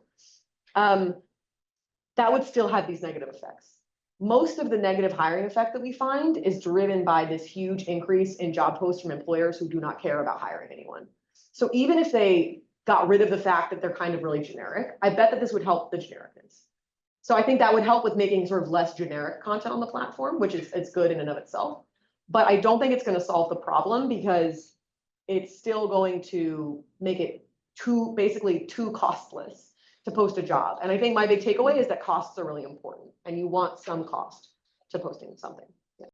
[SPEAKER 10] that would still have these negative effects. Most of the negative hiring effect that we find is driven by this huge increase in job posts from employers who do not care about hiring anyone. So even if they got rid of the fact that they're kind of really generic, I bet that this would help the genericness. So I think that would help with making sort of less generic content on the platform, which is it's good in and of itself. But I don't think it's going to solve the problem, because it's still going to make it basically too costless to post a job. And I think my big takeaway is that costs are really important, and you want some cost to posting something. Yeah.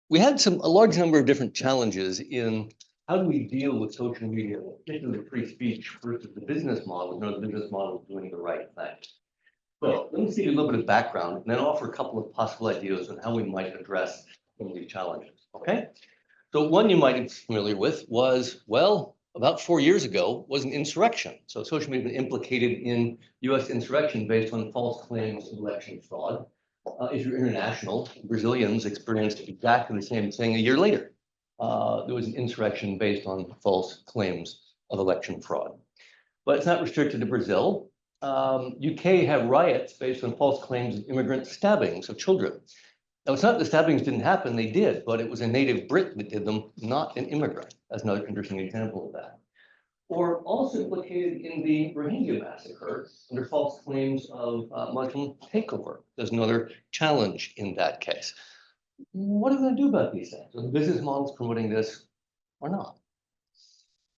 [SPEAKER 13] We had a large number of different challenges in how do we deal with social media, particularly free speech, versus the business model, the business model doing the right thing. So let me see a little bit of background and then offer a couple of possible ideas on how we might address some of these challenges, okay? So one you might be familiar with was, well, about 4 years ago was an insurrection. So social media has been implicated in US insurrection based on false claims of election fraud. If you're international, Brazilians experienced exactly the same thing a year later. There was an insurrection based on false claims of election fraud. But it's not restricted to Brazil. UK had riots based on false claims of immigrant stabbings of children. Now, it's not the stabbings didn't happen, they did, but it was a native Brit that did them, not an immigrant. That's another interesting example of that. Or also implicated in the Rohingya massacre under false claims of Muslim takeover. There's another challenge in that case. What are we going to do about these things? Are the business models promoting this or not?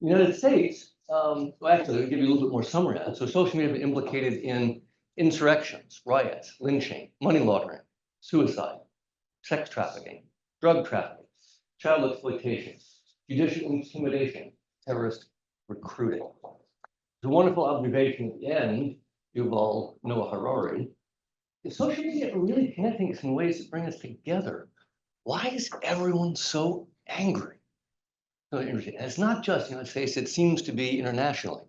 [SPEAKER 13] The United States, well, actually, I'll give you a little bit more summary on it. So social media has been implicated in insurrections, riots, lynching, money laundering, suicide, sex trafficking, drug trafficking, child exploitation, judicial intimidation, terrorist recruiting. The wonderful observation at the end, Yuval Noah Harari, is social media really connecting us in ways that bring us together. Why is everyone so angry? So interesting. And it's not just the United States, it seems to be internationally.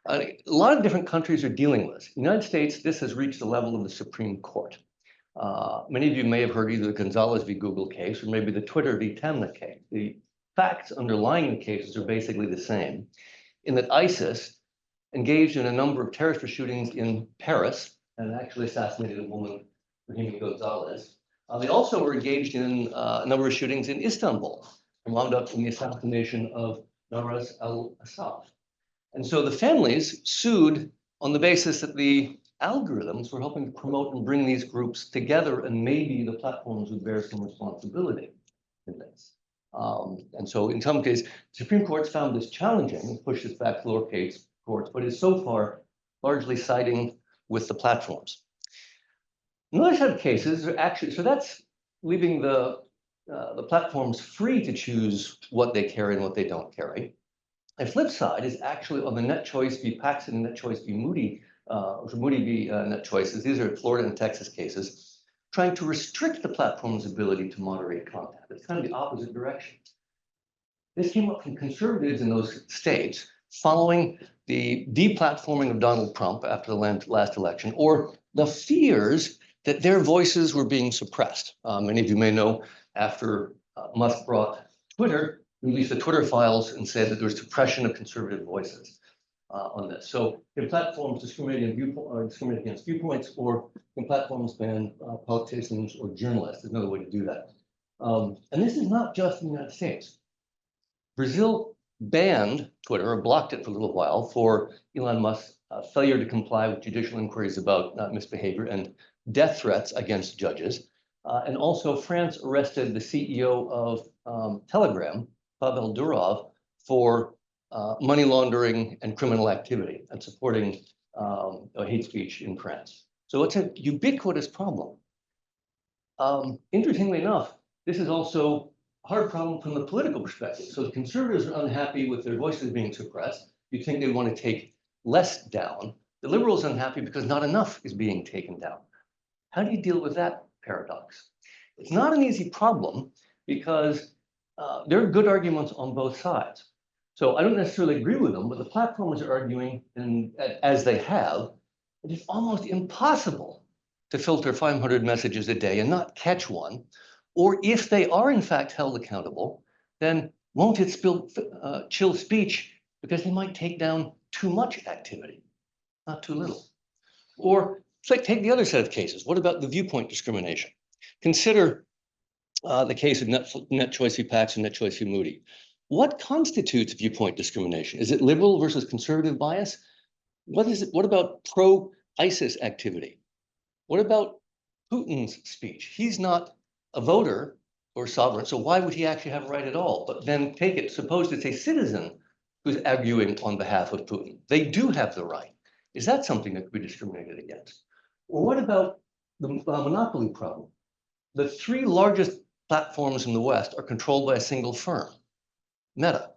[SPEAKER 13] A lot of different countries are dealing with this. In the United States, this has reached the level of the Supreme Court. Many of you may have heard either the Gonzalez v. Google case or maybe the Twitter v. Tamla case. The facts underlying the cases are basically the same, in that ISIS engaged in a number of terrorist shootings in Paris and actually assassinated a woman, Rahimi Gonzalez. They also were engaged in a number of shootings in Istanbul and wound up in the assassination of Nawaz al-Assad. And so the families sued on the basis that the algorithms were helping to promote and bring these groups together, and maybe the platforms would bear some responsibility in this. And so in some cases, the Supreme Court's found this challenging and pushed this back to lower courts, but is so far largely siding with the platforms. Another set of cases are actually, so that's leaving the platforms free to choose what they carry and what they don't carry. The flip side is actually on the net choice v. Paxson and net choice v. Moody, Moody v. net choices. These are Florida and Texas cases, trying to restrict the platform's ability to moderate content. It's kind of the opposite direction. This came up from conservatives in those states following the deplatforming of Donald Trump after the last election, or the fears that their voices were being suppressed. Many of you may know after Musk brought Twitter, released the Twitter files and said that there was suppression of conservative voices on this. So can platforms discriminate against viewpoints, or can platforms ban politicians or journalists? There's another way to do that. And this is not just in the United States. Brazil banned Twitter, or blocked it for a little while, for Elon Musk's failure to comply with judicial inquiries about misbehavior and death threats against judges. And also France arrested the CEO of Telegram, Pavel Durov, for money laundering and criminal activity and supporting hate speech in France. So it's a ubiquitous problem. Interestingly enough, this is also a hard problem from the political perspective. So the conservatives are unhappy with their voices being suppressed. You'd think they want to take less down. The liberals are unhappy because not enough is being taken down. How do you deal with that paradox? It's not an easy problem because there are good arguments on both sides. So I don't necessarily agree with them, but the platforms are arguing, and as they have, it is almost impossible to filter 500 messages a day and not catch one. Or if they are in fact held accountable, then won't it chill speech because they might take down too much activity, not too little. Or it's like, take the other set of cases. What about the viewpoint discrimination? Consider the case of net choice v. Paxson and net choice v. Moody. What constitutes viewpoint discrimination? Is it liberal versus conservative bias? What is it? What about pro-ISIS activity? What about Putin's speech? He's not a voter or sovereign, so why would he actually have a right at all? But then take it, suppose it's a citizen who's arguing on behalf of Putin. They do have the right. Is that something that could be discriminated against? Or what about the monopoly problem? The three largest platforms in the West are controlled by a single firm, Meta.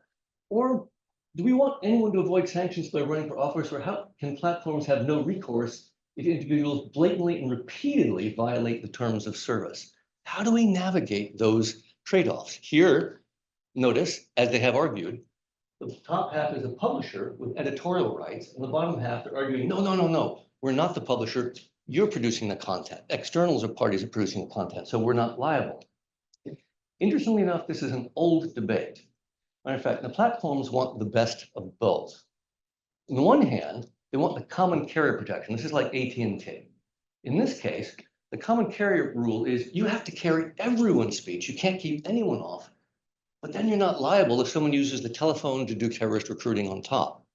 [SPEAKER 13] Or do we want anyone to avoid sanctions by running for office, or how can platforms have no recourse if individuals blatantly and repeatedly violate the terms of service? How do we navigate those trade-offs? Here, notice, as they have argued, The top half is the publisher with editorial rights, and the bottom half, they're arguing, no, no, no, no, we're not the publisher. You're producing the content. Externals are parties are producing the content, so we're not liable. Interestingly enough, this is an old debate. Matter of fact, the platforms want the best of both. On the one hand, they want the common carrier protection. This is like AT&T. In this case, the common carrier rule is you have to carry everyone's speech. You can't keep anyone off. But then you're not liable if someone uses the telephone to do terrorist recruiting on top.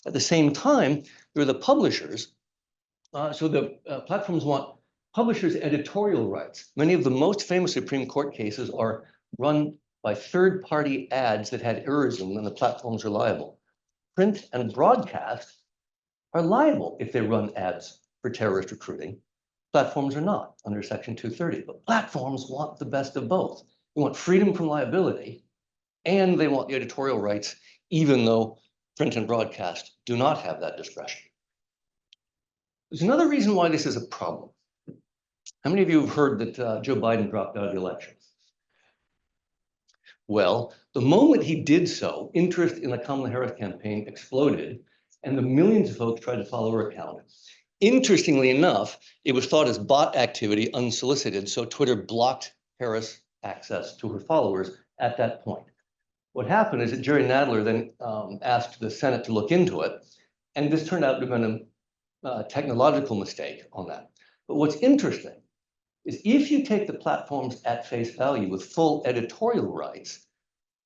[SPEAKER 13] At the same time, there are the publishers. So the platforms want publishers' editorial rights. Many of the most famous Supreme Court cases are run by third-party ads that had errors in them, and the platforms are liable. Print and broadcast are liable if they run ads for terrorist recruiting. Platforms are not under Section 230, but platforms want the best of both. They want freedom from liability, and they want the editorial rights, even though print and broadcast do not have that discretion. There's another reason why this is a problem. How many of you have heard that Joe Biden dropped out of the election? Well, the moment he did so, interest in the Kamala Harris campaign exploded, and the millions of folks tried to follow her account. Interestingly enough, it was thought as bot activity unsolicited, so Twitter blocked Harris access to her followers at that point. What happened is that Jerry Nadler then asked the Senate to look into it, and this turned out to have been a technological mistake on that. But what's interesting is if you take the platforms at face value with full editorial rights,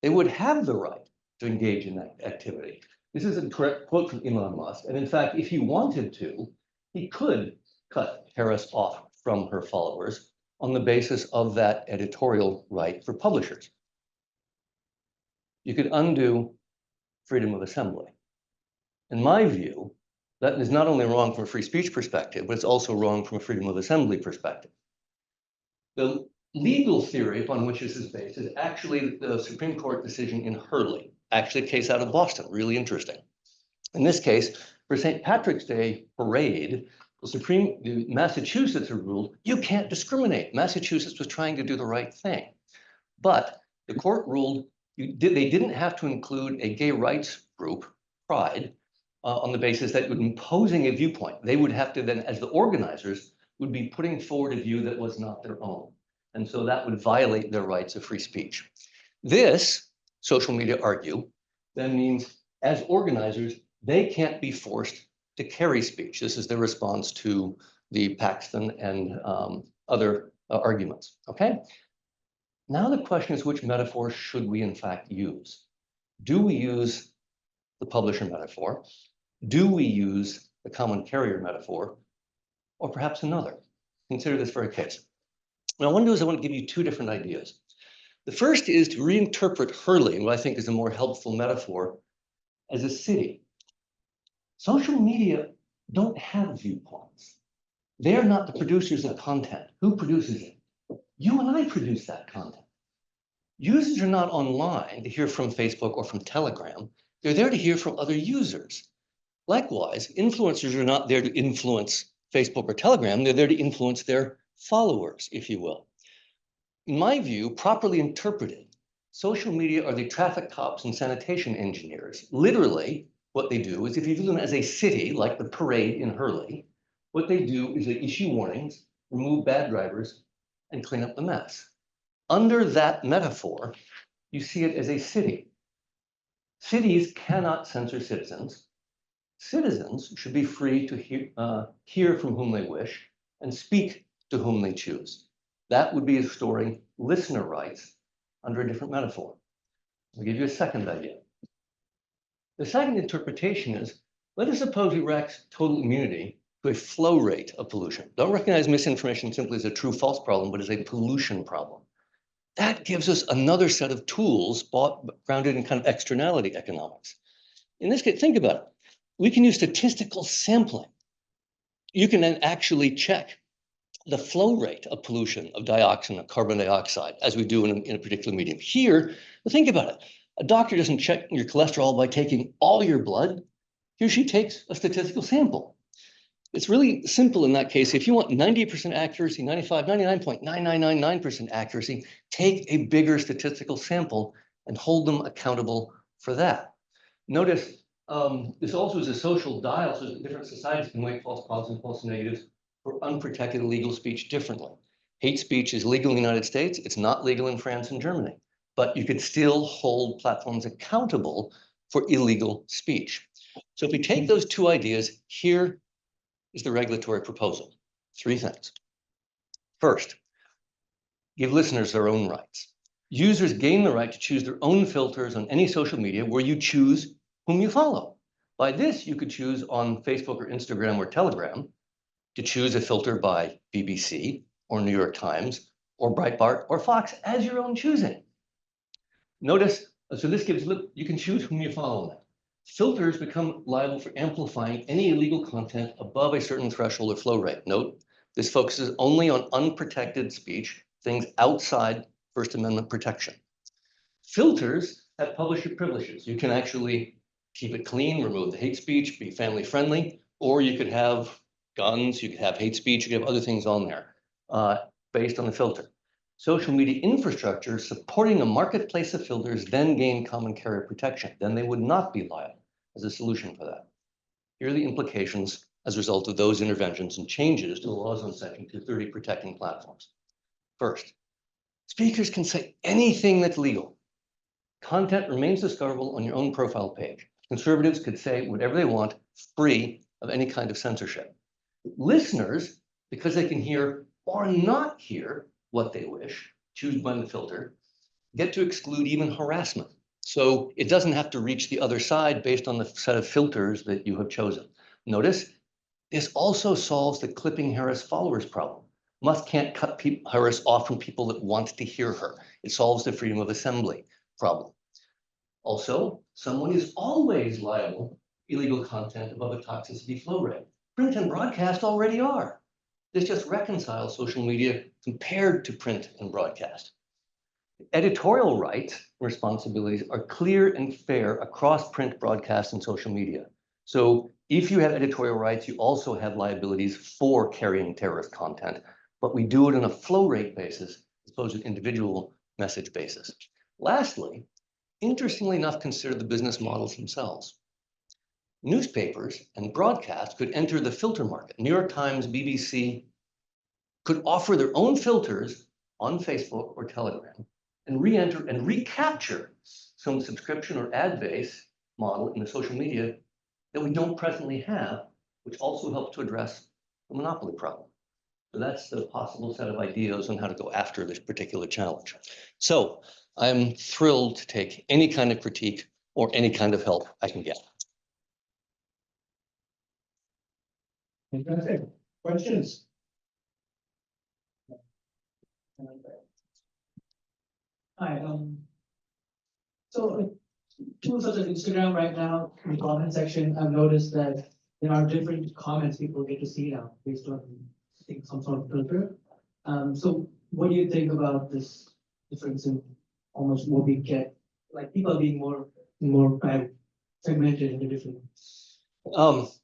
[SPEAKER 13] they would have the right to engage in that activity. This is a direct quote from Elon Musk, and in fact, if he wanted to, he could cut Harris off from her followers on the basis of that editorial right for publishers. You could undo freedom of assembly. In my view, that is not only wrong from a free speech perspective, but it's also wrong from a freedom of assembly perspective. The legal theory upon which this is based is actually the Supreme Court decision in Hurley, actually a case out of Boston, really interesting. In this case, for St. Patrick's Day parade, the Massachusetts had ruled you can't discriminate. Massachusetts was trying to do the right thing. But the court ruled they didn't have to include a gay rights group, Pride, on the basis that it would be imposing a viewpoint. They would have to then, as the organizers, would be putting forward a view that was not their own. And so that would violate their rights of free speech. This, social media argue, then means as organizers, they can't be forced to carry speech. This is their response to the Paxton and other arguments, okay? Now the question is, which metaphor should we in fact use? Do we use the publisher metaphor? Do we use the common carrier metaphor? Or perhaps another? Consider this very case. What I want to do is I want to give you two different ideas. The first is to reinterpret Hurley, what I think is a more helpful metaphor, as a city. Social media don't have viewpoints. They're not the producers of content. Who produces it? You and I produce that content. Users are not online to hear from Facebook or from Telegram. They're there to hear from other users. Likewise, influencers are not there to influence Facebook or Telegram. They're there to influence their followers, if you will. In my view, properly interpreted, social media are the traffic cops and sanitation engineers. Literally, what they do is if you view them as a city, like the parade in Hurley, what they do is they issue warnings, remove bad drivers, and clean up the mess. Under that metaphor, you see it as a city. Cities cannot censor citizens. Citizens should be free to hear from whom they wish and speak to whom they choose. That would be restoring listener rights under a different metaphor. I'll give you a second idea. The second interpretation is, let us suppose we rack total immunity to a flow rate of pollution. Don't recognize misinformation simply as a true-false problem, but as a pollution problem. That gives us another set of tools grounded in kind of externality economics. In this case, think about it. We can use statistical sampling. You can then actually check the flow rate of pollution of dioxin, of carbon dioxide, as we do in a particular medium. Here, think about it. A doctor doesn't check your cholesterol by taking all your blood. He or she takes a statistical sample. It's really simple in that case. If you want 90% accuracy, 99.9999% accuracy, take a bigger statistical sample and hold them accountable for that. Notice this also is a social dial, so that different societies can weight false positives and false negatives for unprotected illegal speech differently. Hate speech is legal in the United States. It's not legal in France and Germany, but you could still hold platforms accountable for illegal speech. So if we take those two ideas, here is the regulatory proposal. 3 things. First, give listeners their own rights. Users gain the right to choose their own filters on any social media where you choose whom you follow. By this, you could choose on Facebook or Instagram or Telegram to choose a filter by BBC or New York Times or Breitbart or Fox as your own choosing. Notice, so this gives, you can choose whom you follow now. Filters become liable for amplifying any illegal content above a certain threshold or flow rate. Note, this focuses only on unprotected speech, things outside First Amendment protection. Filters have publisher privileges. You can actually keep it clean, remove the hate speech, be family friendly, or you could have guns, you could have hate speech, you could have other things on there based on the filter. Social media infrastructure supporting a marketplace of filters then gain common carrier protection. Then they would not be liable as a solution for that. Here are the implications as a result of those interventions and changes to the laws on Section 230 protecting platforms. First, speakers can say anything that's legal. Content remains discoverable on your own profile page. Conservatives could say whatever they want, free of any kind of censorship. Listeners, because they can hear or not hear what they wish, choose by the filter, get to exclude even harassment. So it doesn't have to reach the other side based on the set of filters that you have chosen. Notice, this also solves the clipping Harris followers problem. Musk can't cut Harris off from people that want to hear her. It solves the freedom of assembly problem. Also, someone is always liable for illegal content above a toxicity flow rate. Print and broadcast already are. This just reconciles social media compared to print and broadcast. Editorial rights and responsibilities are clear and fair across print, broadcast, and social media. So if you have editorial rights, you also have liabilities for carrying terrorist content, but we do it on a flow rate basis as opposed to individual message basis. Lastly, interestingly enough, consider the business models themselves. Newspapers and broadcast could enter the filter market. New York Times, BBC could offer their own filters on Facebook or Telegram and re-enter and recapture some subscription or ad base model in the social media that we don't presently have, which also helps to address the monopoly problem. So that's the possible set of ideas on how to go after this particular challenge. So I'm thrilled to take any kind of critique or any kind of help I can get.
[SPEAKER 2] Fantastic. Questions?
[SPEAKER 11] Hi, so tools such as Instagram right now, in the comment section, I've noticed that there are different comments people get to see now based on, I think, some sort of filter. So what do you think about this difference in almost what we get, like people being more kind of segmented into different?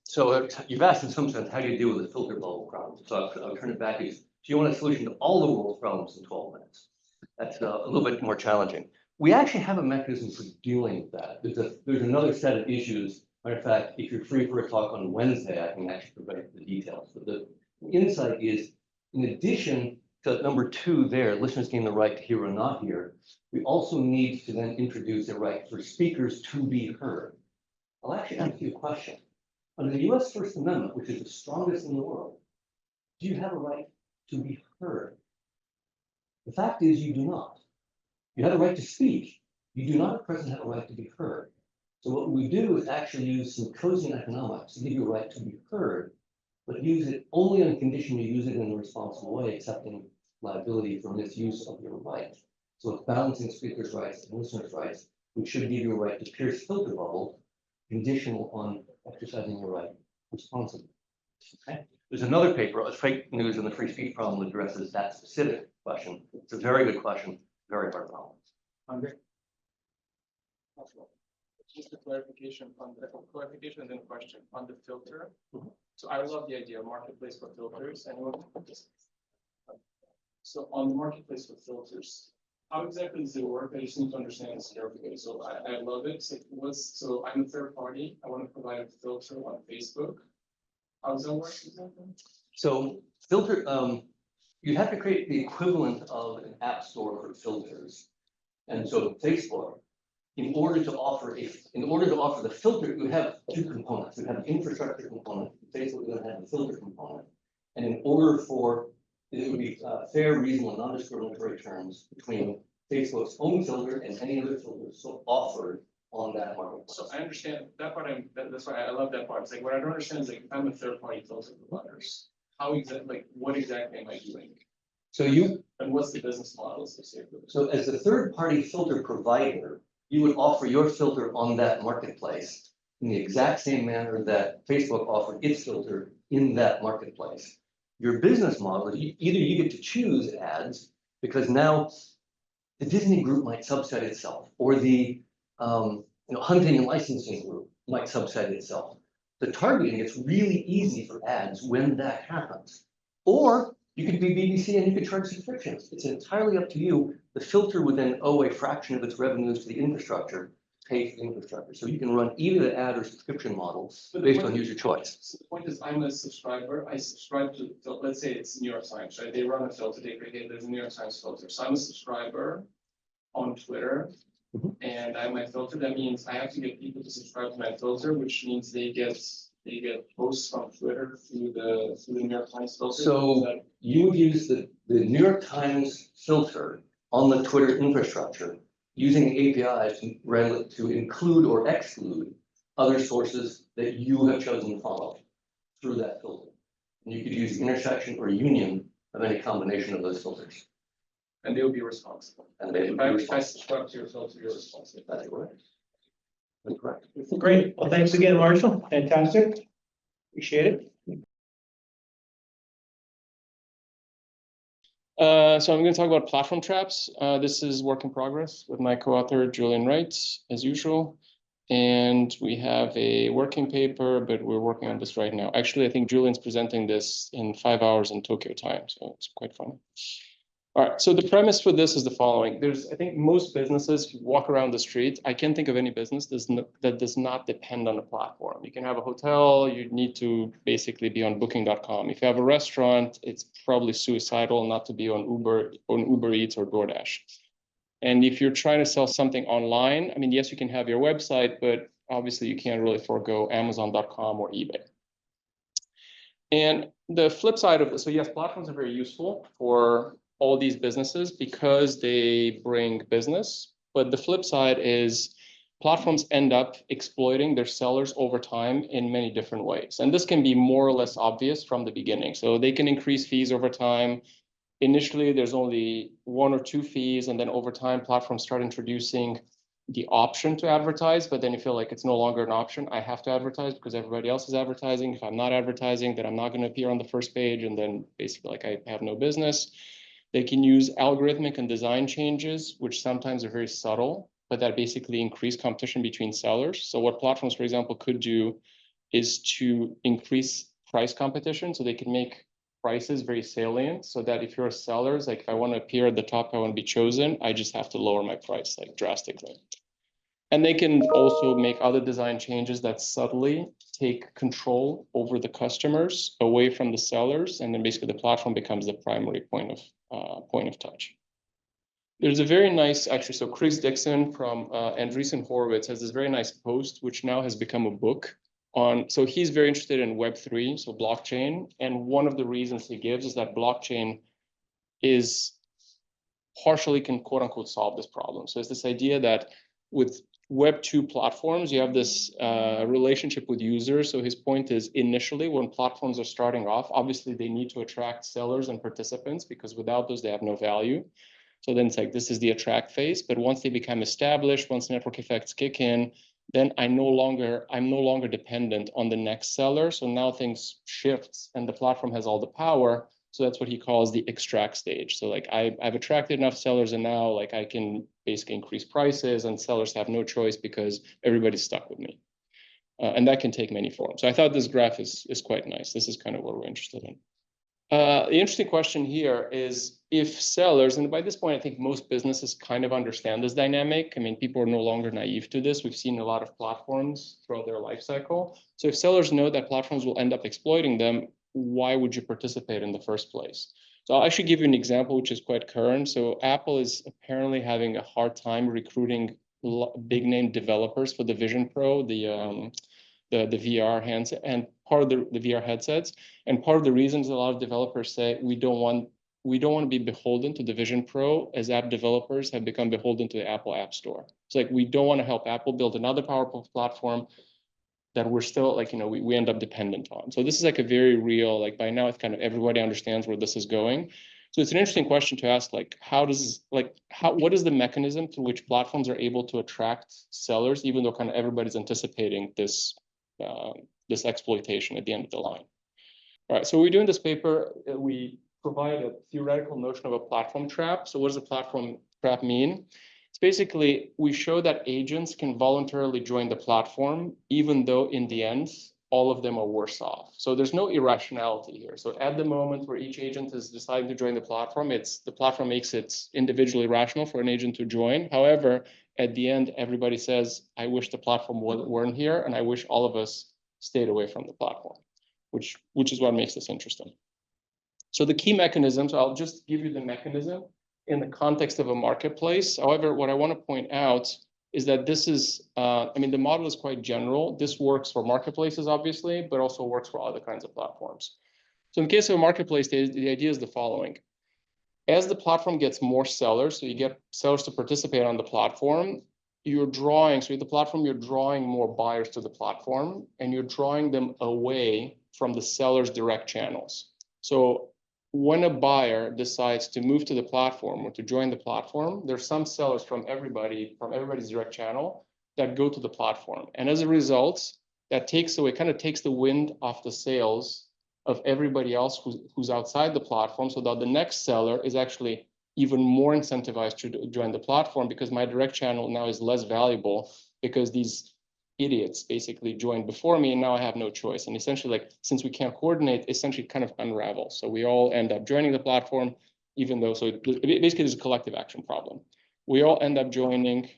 [SPEAKER 13] So you've asked in some sense, how do you deal with the filter bubble problem? So I'll turn it back to you. Do you want a solution to all the world's problems in 12 minutes? That's a little bit more challenging. We actually have a mechanism for dealing with that. There's another set of issues. Matter of fact, if you're free for a talk on Wednesday, I can actually provide the details. But the insight is, in addition to number 2 there, listeners gain the right to hear or not hear, we also need to then introduce a right for speakers to be heard. I'll actually ask you a question. Under the US First Amendment, which is the strongest in the world, do you have a right to be heard? The fact is you do not. You have a right to speak. You do not at present have a right to be heard. So what we do is actually use some cozy economics to give you a right to be heard, but use it only on condition you use it in a responsible way, accepting liability for misuse of your right. So it's balancing speakers' rights and listeners' rights, which should give you a right to pierce filter bubble, conditional on exercising your right responsibly. Okay. There's another paper, Fake News and the Free Speech Problem, that addresses that specific question. It's a very good question, very hard problem.
[SPEAKER 14] Andre? Just a clarification on the clarification and then question on the filter. So I love the idea of marketplace for filters. So on the marketplace for filters, How exactly does it work? I just need to understand this carefully. So I love it. So I'm a third party. I want to provide a filter on Facebook. How does that work exactly?
[SPEAKER 13] So filter, you have to create the equivalent of an app store for filters. And so Facebook, in order to offer the filter, you have two components. You have an infrastructure component. Facebook is going to have a filter component. And in order for it would be fair, reasonable, non-discriminatory terms between Facebook's own filter and any other filters so offered on that marketplace.
[SPEAKER 14] So I understand that part. That's why I love that part. It's like what I don't understand is like if I'm a third party filter provider, how exactly, like what exactly am I doing?
[SPEAKER 13] So you
[SPEAKER 14] And what's the business model associated with it?
[SPEAKER 13] So as a third-party filter provider, you would offer your filter on that marketplace in the exact same manner that Facebook offered its filter in that marketplace. Your business model, either you get to choose ads, because now the Disney group might subset itself, or the hunting and licensing group might subset itself. The targeting gets really easy for ads when that happens. Or you could be BBC and you could charge subscriptions. It's entirely up to you. The filter would then owe a fraction of its revenues to the infrastructure, pay for the infrastructure. So you can run either the ad or subscription model based on user choice.
[SPEAKER 14] So the point is, I'm a subscriber. I subscribe to, let's say it's New York Times, right? They run a filter. They create, there's a New York Times filter. So I'm a subscriber on Twitter, and I have my filter. That means I have to get people to subscribe to my filter, which means they get posts from Twitter through the New York Times filter.
[SPEAKER 13] So you would use the New York Times filter on the Twitter infrastructure using APIs to include or exclude other sources that you have chosen to follow through that filter. And you could use intersection or union of any combination of those filters.
[SPEAKER 14] And they will be responsible.
[SPEAKER 13] And they would be
[SPEAKER 14] If I
[SPEAKER 13] responsible.
[SPEAKER 14] subscribe to your filter, you're responsible.
[SPEAKER 13] That's correct. That's correct.
[SPEAKER 9] Great. Well, thanks again, Marshall. Fantastic. Appreciate it.
[SPEAKER 14] So I'm going to talk about platform traps. This is work in progress with my co-author, Julian Wright, as usual. And we have a working paper, but we're working on this right now. Actually, I think Julian's presenting this in 5 hours in Tokyo time, so it's quite funny. All right, so the premise for this is the following. I think most businesses, if you walk around the street, I can't think of any business that does not depend on a platform. You can have a hotel, you need to basically be on booking.com. If you have a restaurant, it's probably suicidal not to be on Uber Eats or DoorDash. And if you're trying to sell something online, I mean, yes, you can have your website, but obviously you can't really forego Amazon.com or eBay. And the flip side of this, so yes, platforms are very useful for all these businesses because they bring business. But the flip side is platforms end up exploiting their sellers over time in many different ways. And this can be more or less obvious from the beginning. So they can increase fees over time. Initially, there's only 1 or 2 fees, and then over time, platforms start introducing the option to advertise, but then you feel like it's no longer an option. I have to advertise because everybody else is advertising. If I'm not advertising, then I'm not going to appear on the first page, and then basically like I have no business. They can use algorithmic and design changes, which sometimes are very subtle, but that basically increase competition between sellers. So what platforms, for example, could do is to increase price competition. So they can make prices very salient so that if you're a seller, like if I want to appear at the top, I want to be chosen, I just have to lower my price like drastically. And they can also make other design changes that subtly take control over the customers away from the sellers. And then basically the platform becomes the primary point of touch. There's a very nice, actually, so Chris Dixon from Andreessen Horowitz has this very nice post, which now has become a book on, so he's very interested in Web3, so blockchain. And one of the reasons he gives is that blockchain is partially can quote unquote solve this problem. So it's this idea that with Web 2 platforms, you have this relationship with users. So his point is initially when platforms are starting off, obviously they need to attract sellers and participants because without those, they have no value. So then it's like, this is the attract phase. But once they become established, once network effects kick in, then I'm no longer dependent on the next seller. So now things shifts and the platform has all the power. So that's what he calls the extract stage. So like I've attracted enough sellers and now like I can basically increase prices and sellers have no choice because everybody's stuck with me. And that can take many forms. So I thought this graph is quite nice. This is kind of what we're interested in. The interesting question here is if sellers, and by this point, I think most businesses kind of understand this dynamic. I mean, people are no longer naive to this. We've seen a lot of platforms throughout their life cycle. So if sellers know that platforms will end up exploiting them, why would you participate in the first place? So I'll actually give you an example, which is quite current. So Apple is apparently having a hard time recruiting big name developers for the Vision Pro, the VR handset, and part of the VR headsets. And part of the reasons a lot of developers say we don't want to be beholden to the Vision Pro, as app developers have become beholden to the Apple App Store. It's like we don't want to help Apple build another powerful platform that we're still like, we end up dependent on. So this is like a very real, like by now it's kind of everybody understands where this is going. So it's an interesting question to ask, like, what is the mechanism through which platforms are able to attract sellers, even though kind of everybody's anticipating this exploitation at the end of the line. All right, so we do in this paper, we provide a theoretical notion of a platform trap. So what does a platform trap mean? It's basically, we show that agents can voluntarily join the platform, even though in the end, all of them are worse off. So there's no irrationality here. So at the moment where each agent is deciding to join the platform, the platform makes it individually rational for an agent to join. However, at the end, everybody says, I wish the platform weren't here, and I wish all of us stayed away from the platform, which is what makes this interesting. So the key mechanisms, I'll just give you the mechanism in the context of a marketplace. However, what I want to point out is that this is, the model is quite general. This works for marketplaces, obviously, but also works for other kinds of platforms. So in case of a marketplace, the idea is the following. As the platform gets more sellers, so you get sellers to participate on the platform, you're drawing more buyers to the platform, and you're drawing them away from the seller's direct channels. So when a buyer decides to move to the platform or to join the platform, there's some sellers from everybody's direct channel that go to the platform. And as a result, that kind of takes the wind off the sails of everybody else who's outside the platform, so that the next seller is actually even more incentivized to join the platform, because my direct channel now is less valuable because these idiots basically joined before me, and now I have no choice. And essentially, like, since we can't coordinate, essentially kind of unravels. So we all end up joining the platform, even though, so basically there's a collective action problem. We all end up joining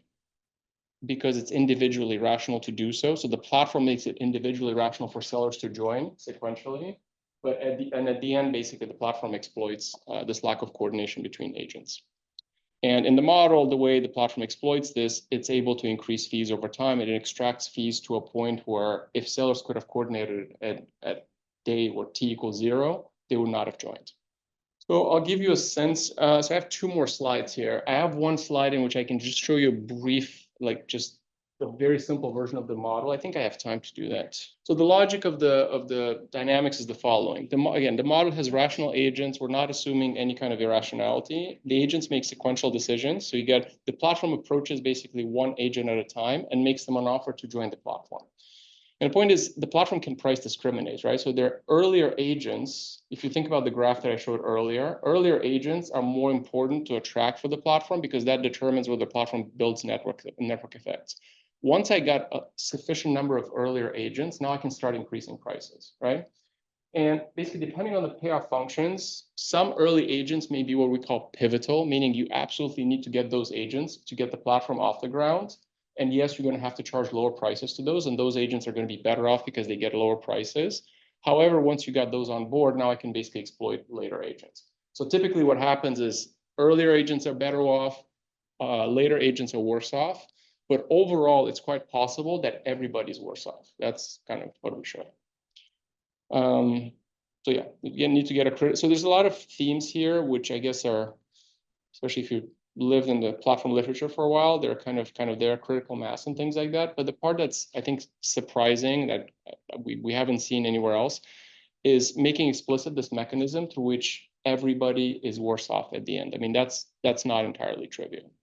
[SPEAKER 14] because it's individually rational to do so. So the platform makes it individually rational for sellers to join sequentially. But at the end, basically the platform exploits this lack of coordination between agents. And in the model, the way the platform exploits this, it's able to increase fees over time, and it extracts fees to a point where if sellers could have coordinated at day or t equals 0, they would not have joined. So I'll give you a sense. So I have 2 more slides here. I have one slide in which I can just show you a brief, like just a very simple version of the model. I think I have time to do that. So the logic of the dynamics is the following. Again, the model has rational agents. We're not assuming any kind of irrationality. The agents make sequential decisions. So you get the platform approaches basically one agent at a time and makes them an offer to join the platform. And the point is, the platform can price discriminate, right? So their earlier agents, if you think about the graph that I showed earlier agents are more important to attract for the platform because that determines whether the platform builds network effects. Once I got a sufficient number of earlier agents, now I can start increasing prices, right? And basically, depending on the payoff functions, some early agents may be what we call pivotal, meaning you absolutely need to get those agents to get the platform off the ground. And yes, you're going to have to charge lower prices to those, and those agents are going to be better off because they get lower prices. However, once you got those on board, now I can basically exploit later agents. So typically what happens is earlier agents are better off, later agents are worse off. But overall, it's quite possible that everybody's worse off. That's kind of what we show. So yeah, you need to get a credit. So there's a lot of themes here, which I guess are, especially if you lived in the platform literature for a while, they're kind of their critical mass and things like that. But the part that's, I think, surprising that we haven't seen anywhere else is making explicit this mechanism through which everybody is worse off at the end. I mean, that's not entirely trivial.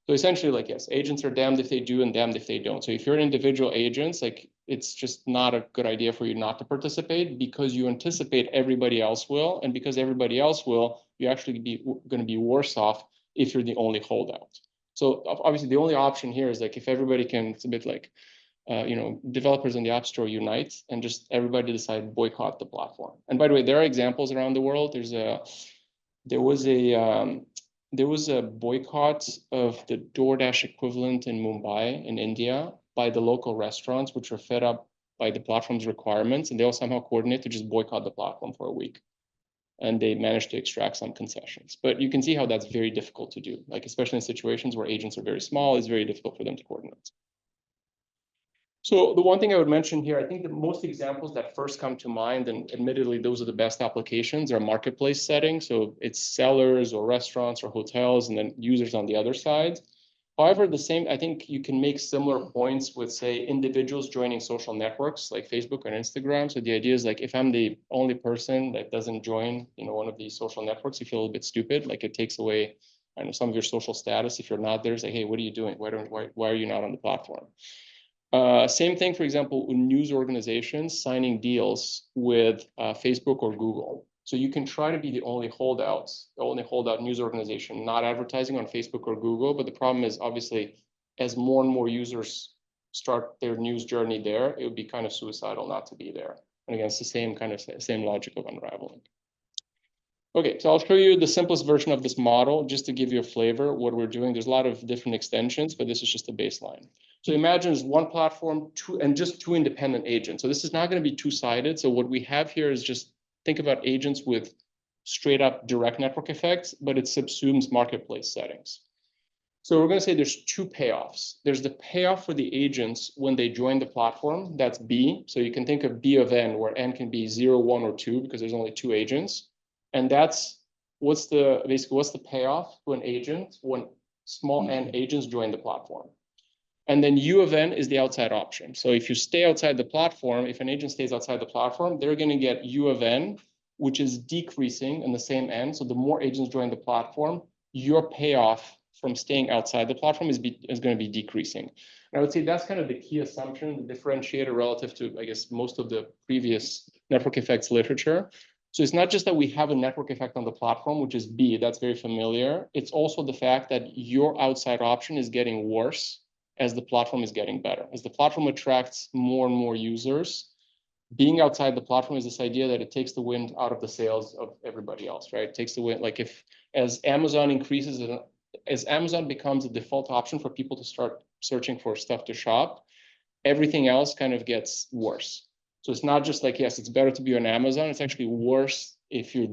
[SPEAKER 14] So essentially, like, yes, agents are damned if they do and damned if they don't. So if you're an individual agent, like, it's just not a good idea for you not to participate because you anticipate everybody else will. And because everybody else will, you're actually going to be worse off if you're the only holdout. So obviously, the only option here is like if everybody can, it's a bit like, developers in the App Store unite and just everybody decide boycott the platform. And by the way, there are examples around the world. There's there was a boycott of the DoorDash equivalent in Mumbai, in India, by the local restaurants, which were fed up by the platform's requirements, and they all somehow coordinate to just boycott the platform for a week. And they managed to extract some concessions. But you can see how that's very difficult to do. Like, especially in situations where agents are very small, it's very difficult for them to coordinate. So the one thing I would mention here, I think the most examples that first come to mind, and admittedly, those are the best applications, are marketplace settings. So it's sellers or restaurants or hotels, and then users on the other side. However, I think you can make similar points with, say, individuals joining social networks like Facebook and Instagram. So the idea is, like, if I'm the only person that doesn't join, one of these social networks, you feel a little bit stupid. Like, it takes away, I know, some of your social status. If you're not there, say, hey, what are you doing? Why are you not on the platform? Same thing, for example, with news organizations signing deals with Facebook or Google. So you can try to be the only holdout news organization, not advertising on Facebook or Google. But the problem is, obviously, as more and more users start their news journey there, it would be kind of suicidal not to be there. And again, it's the same logic of unraveling. Okay, so I'll show you the simplest version of this model just to give you a flavor of what we're doing. There's a lot of different extensions, but this is just a baseline. So imagine there's one platform, two independent agents. So this is not going to be two-sided. So what we have here is just think about agents with straight up direct network effects, but it subsumes marketplace settings. So we're going to say there's two payoffs. There's the payoff for the agents when they join the platform. That's B. So you can think of B of N, where N can be 0, 1, or 2, because there's only two agents. And that's what's the payoff to an agent when small n agents join the platform. And then U of N is the outside option. So if you stay outside the platform, if an agent stays outside the platform, they're going to get U of N, which is decreasing in the same N. So the more agents join the platform, your payoff from staying outside the platform is going to be decreasing. And I would say that's kind of the key assumption, the differentiator relative to, I guess, most of the previous network effects literature. So it's not just that we have a network effect on the platform, which is B, that's very familiar. It's also the fact that your outside option is getting worse as the platform is getting better. As the platform attracts more and more users, being outside the platform is this idea that it takes the wind out of the sails of everybody else, right? It takes the wind, like as Amazon increases, as Amazon becomes the default option for people to start searching for stuff to shop, everything else kind of gets worse. So it's not just like, yes, it's better to be on Amazon. It's actually worse if you're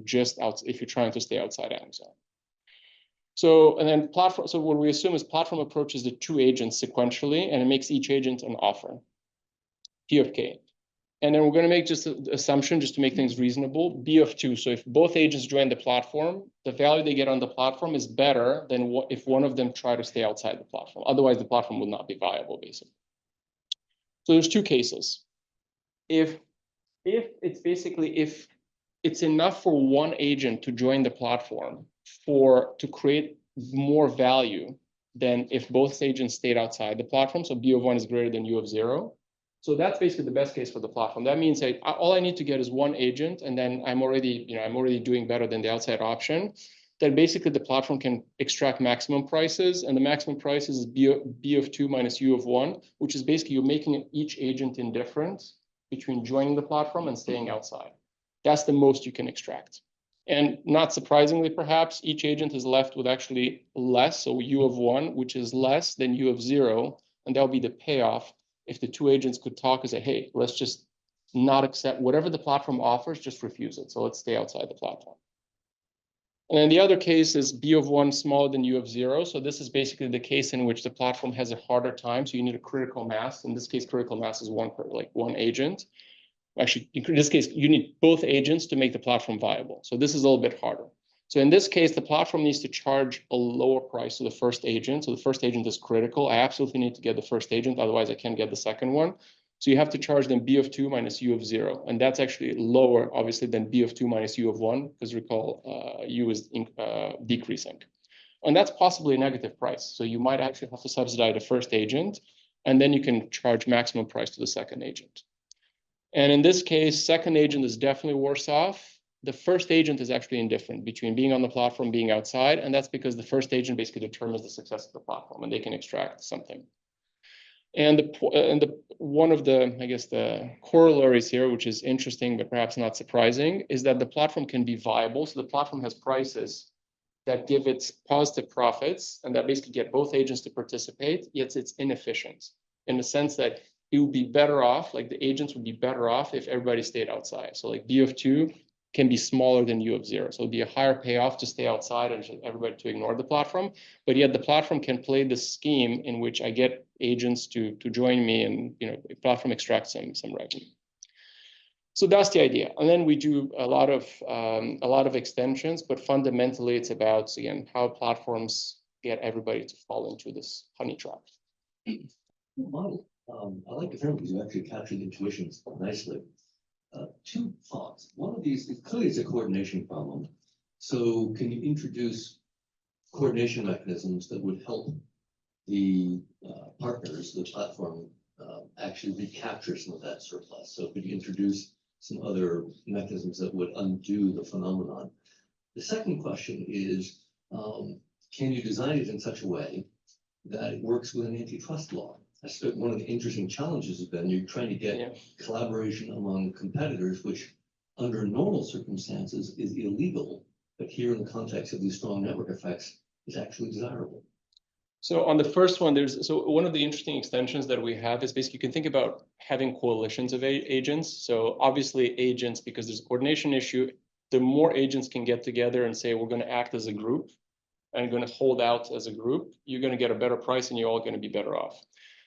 [SPEAKER 14] trying to stay outside Amazon. So, and then platform, so what we assume is platform approaches the two agents sequentially, and it makes each agent an offer, P of K. And then we're going to make just an assumption, just to make things reasonable, B of 2. So if both agents join the platform, the value they get on the platform is better than if one of them try to stay outside the platform. Otherwise, the platform would not be viable, basically. So there's two cases. If it's enough for one agent to join the platform to create more value than if both agents stayed outside the platform, so B of 1 is greater than U of 0. So that's basically the best case for the platform. That means that all I need to get is one agent, and then I'm already doing better than the outside option. Then basically the platform can extract maximum prices, and the maximum price is B of 2 minus U of 1, which is basically you're making each agent indifferent between joining the platform and staying outside. That's the most you can extract. And not surprisingly, perhaps, each agent is left with actually less, so U of 1, which is less than U of 0, and that'll be the payoff if the two agents could talk and say, hey, let's just not accept whatever the platform offers, just refuse it. So let's stay outside the platform. And then the other case is B of 1 smaller than U of 0. So this is basically the case in which the platform has a harder time. So you need a critical mass. In this case, critical mass is one agent. Actually, in this case, you need both agents to make the platform viable. So this is a little bit harder. So in this case, the platform needs to charge a lower price to the first agent. So the first agent is critical. I absolutely need to get the first agent. Otherwise, I can't get the second one. So you have to charge them B of 2 minus U of 0. And that's actually lower, obviously, than B of 2 minus U of 1, because recall, U is decreasing. And that's possibly a negative price. So you might actually have to subsidize the first agent, and then you can charge maximum price to the second agent. And in this case, second agent is definitely worse off. The first agent is actually indifferent between being on the platform, being outside, and that's because the first agent basically determines the success of the platform, and they can extract something. And one of the, I guess, the corollaries here, which is interesting, but perhaps not surprising, is that the platform can be viable. So the platform has prices that give it positive profits and that basically get both agents to participate, yet it's inefficient in the sense that it would be better off, like the agents would be better off if everybody stayed outside. So like B of 2 can be smaller than U of 0. So it'd be a higher payoff to stay outside and everybody to ignore the platform. But yet the platform can play this scheme in which I get agents to join me and, you know, the platform extracts some revenue. So that's the idea. And then we do a lot of extensions, but fundamentally it's about, again, how platforms get everybody to fall into this honey trap.
[SPEAKER 13] Model. I like the term because you actually captured intuitions nicely. Two thoughts. One of these, clearly it's a coordination problem. So can you introduce coordination mechanisms that would help the partners, the platform, actually recapture some of that surplus? So could you introduce some other mechanisms that would undo the phenomenon? The second question is, can you design it in such a way that it works with an antitrust law? That's one of the interesting challenges has been you're trying to get collaboration among competitors, which under normal circumstances is illegal, but here in the context of these strong network effects is actually desirable.
[SPEAKER 14] So on the first one, so one of the interesting extensions that we have is basically you can think about having coalitions of agents. So obviously agents, because there's a coordination issue, the more agents can get together and say, we're going to act as a group and going to hold out as a group, you're going to get a better price and you're all going to be better off.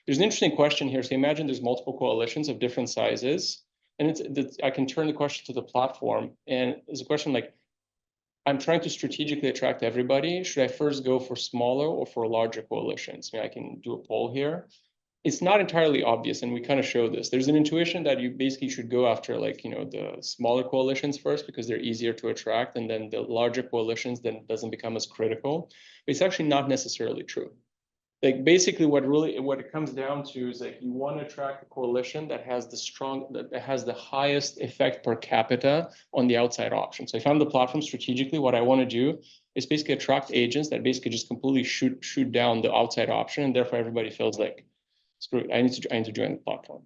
[SPEAKER 14] There's an interesting question here. So imagine there's multiple coalitions of different sizes, and I can turn the question to the platform, and there's a question like, I'm trying to strategically attract everybody. Should I first go for smaller or for larger coalitions? I mean, I can do a poll here. It's not entirely obvious, and we kind of show this. There's an intuition that you basically should go after, like, you know, the smaller coalitions first because they're easier to attract, and then the larger coalitions then doesn't become as critical. But it's actually not necessarily true. Like basically what it comes down to is like you want to attract a coalition that has the highest effect per capita on the outside option. So if I'm the platform strategically, what I want to do is basically attract agents that basically just completely shoot down the outside option, and therefore everybody feels like, screw it, I need to join the platform.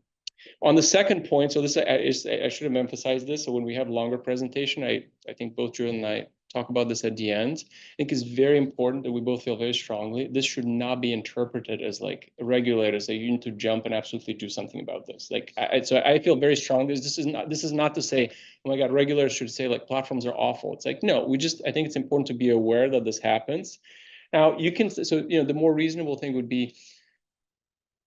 [SPEAKER 14] On the second point, so this is I should have emphasized this. So when we have longer presentation, I think both Drew and I talk about this at the end. I think it's very important that we both feel very strongly. This should not be interpreted as like regulators that you need to jump and absolutely do something about this. Like, so I feel very strongly. This is not to say, oh my God, regulators should say like platforms are awful. It's like, no, I think it's important to be aware that this happens. Now you can, so, you know, the more reasonable thing would be,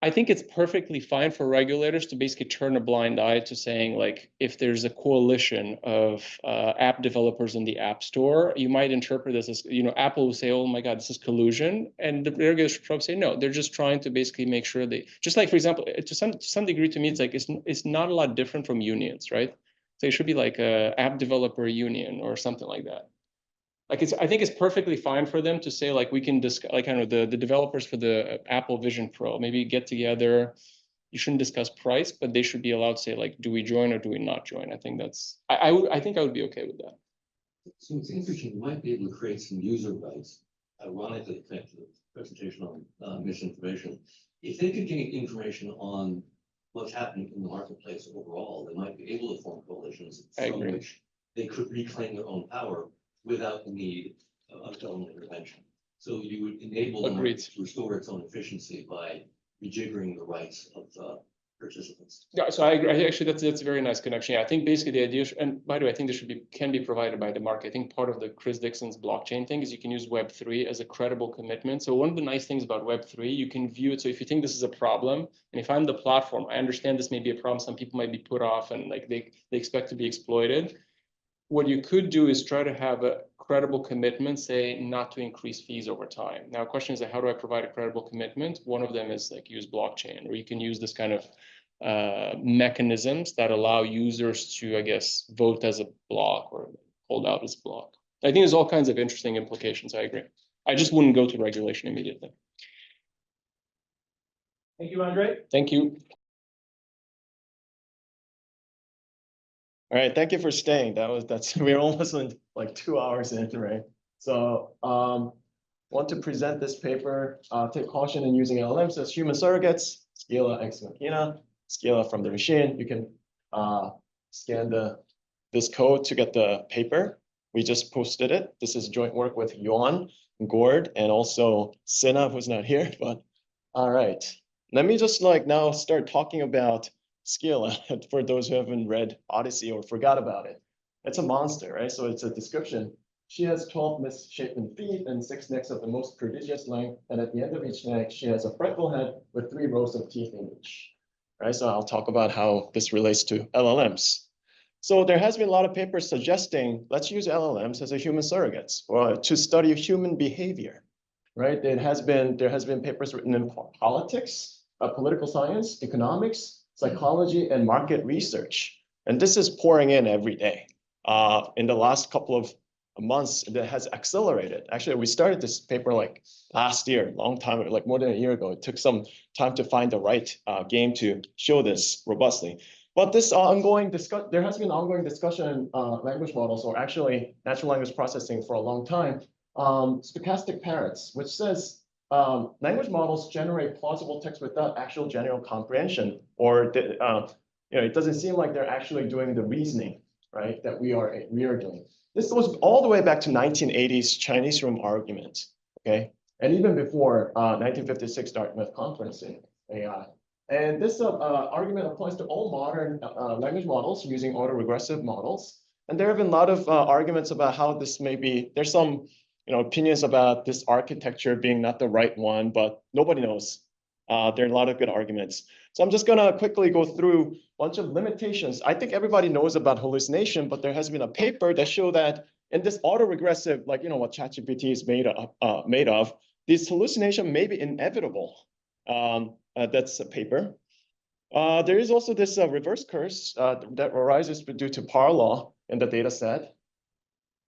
[SPEAKER 14] I think it's perfectly fine for regulators to basically turn a blind eye to saying, like, if there's a coalition of app developers in the App Store, you might interpret this as, you know, Apple will say, oh my God, this is collusion. And the regulators should probably say, no, they're just trying to basically make sure they, just like, for example, to some degree to me, it's like, it's not a lot different from unions, right? So it should be like a app developer union or something like that. Like I think it's perfectly fine for them to say, like, we can discuss, like, kind of the developers for the Apple Vision Pro, maybe get together. You shouldn't discuss price, but they should be allowed to say, like, do we join or do we not join? I think that's, I think I would be okay with that.
[SPEAKER 13] So it's interesting, you might be able to create some user rights, ironically connected to the presentation on misinformation. If they could gain information on what's happening in the marketplace overall, they might be able to form coalitions from which they could reclaim their own power without the need of government intervention. So you would enable the market to restore its own efficiency by rejiggering the rights of participants.
[SPEAKER 14] Yeah, so I agree. Actually, that's a very nice connection. Yeah, I think basically the idea, and by the way, I think this can be provided by the market. I think part of the Chris Dixon's blockchain thing is you can use Web3 as a credible commitment. So one of the nice things about Web3, you can view it. So if you think this is a problem, and if I'm the platform, I understand this may be a problem. Some people might be put off and like they expect to be exploited. What you could do is try to have a credible commitment, say not to increase fees over time. Now, the question is, how do I provide a credible commitment? One of them is like use blockchain, or you can use this kind of mechanisms that allow users to, I guess, vote as a block or hold out as a block. I think there's all kinds of interesting implications. I agree. I just wouldn't go to regulation immediately.
[SPEAKER 2] Thank you, Andre.
[SPEAKER 14] Thank you.
[SPEAKER 15] All right, thank you for staying. We're almost in like 2 hours in, right? So want to present this paper, take caution in using LLMs as human surrogates. Scala ex machina, Scala from the machine. You can scan this code to get the paper. We just posted it. This is joint work with Yuan, Gord, and also Sina, who's not here, but all right. Let me just like now start talking about Scala for those who haven't read Odyssey or forgot about it. It's a monster, right? So it's a description. She has 12 misshapen feet and 6 necks of the most prodigious length. And at the end of each neck, she has a fretful head with 3 rows of teeth in each. Right? So I'll talk about how this relates to LLMs. So there has been a lot of papers suggesting, let's use LLMs as a human surrogates or to study human behavior, right? There has been papers written in politics, political science, economics, psychology, and market research. And this is pouring in every day. In the last couple of months, that has accelerated. Actually, we started this paper like last year, long time, like more than a year ago. It took some time to find the right game to show this robustly. But this ongoing discussion, there has been ongoing discussion in language models, or actually natural language processing for a long time. Stochastic parrots, which says language models generate plausible text without actual general comprehension, or it doesn't seem like they're actually doing the reasoning, right, that we are doing. This goes all the way back to 1980s Chinese room argument, okay, and even before 1956 Dartmouth Conference in AI. And this argument applies to all modern language models using autoregressive models. And there have been a lot of arguments about how this may be. There's some opinions about this architecture being not the right one, but nobody knows. There are a lot of good arguments. So I'm just going to quickly go through a bunch of limitations. I think everybody knows about hallucination, but there has been a paper that showed that in this autoregressive, like what ChatGPT is made of, this hallucination may be inevitable. That's a paper. There is also this reverse curse that arises due to power law in the data set.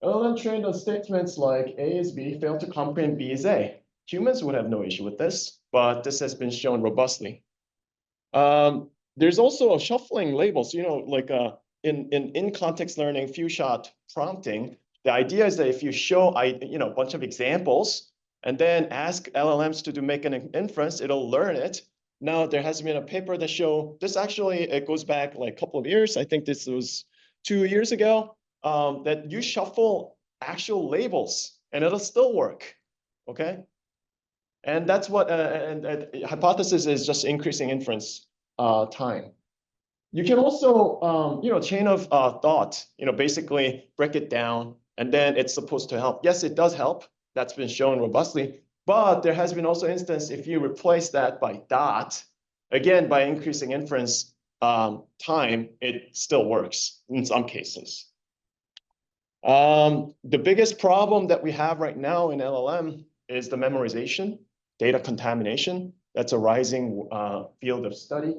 [SPEAKER 15] LLM trained on statements like A is B fail to comprehend B is A. Humans would have no issue with this, but this has been shown robustly. There's also a shuffling labels, like in context learning, few shot prompting. The idea is that if you show a bunch of examples and then ask LLMs to make an inference, it'll learn it. Now, there has been a paper that show this actually, it goes back like a couple of years. I think this was 2 years ago, that you shuffle actual labels and it'll still work, okay? And that's what, and hypothesis is just increasing inference time. You can also, chain of thought, basically break it down and then it's supposed to help. Yes, it does help. That's been shown robustly. But there has been also instance if you replace that by dot, again, by increasing inference time, it still works in some cases. The biggest problem that we have right now in LLM is the memorization, data contamination. That's a rising field of study,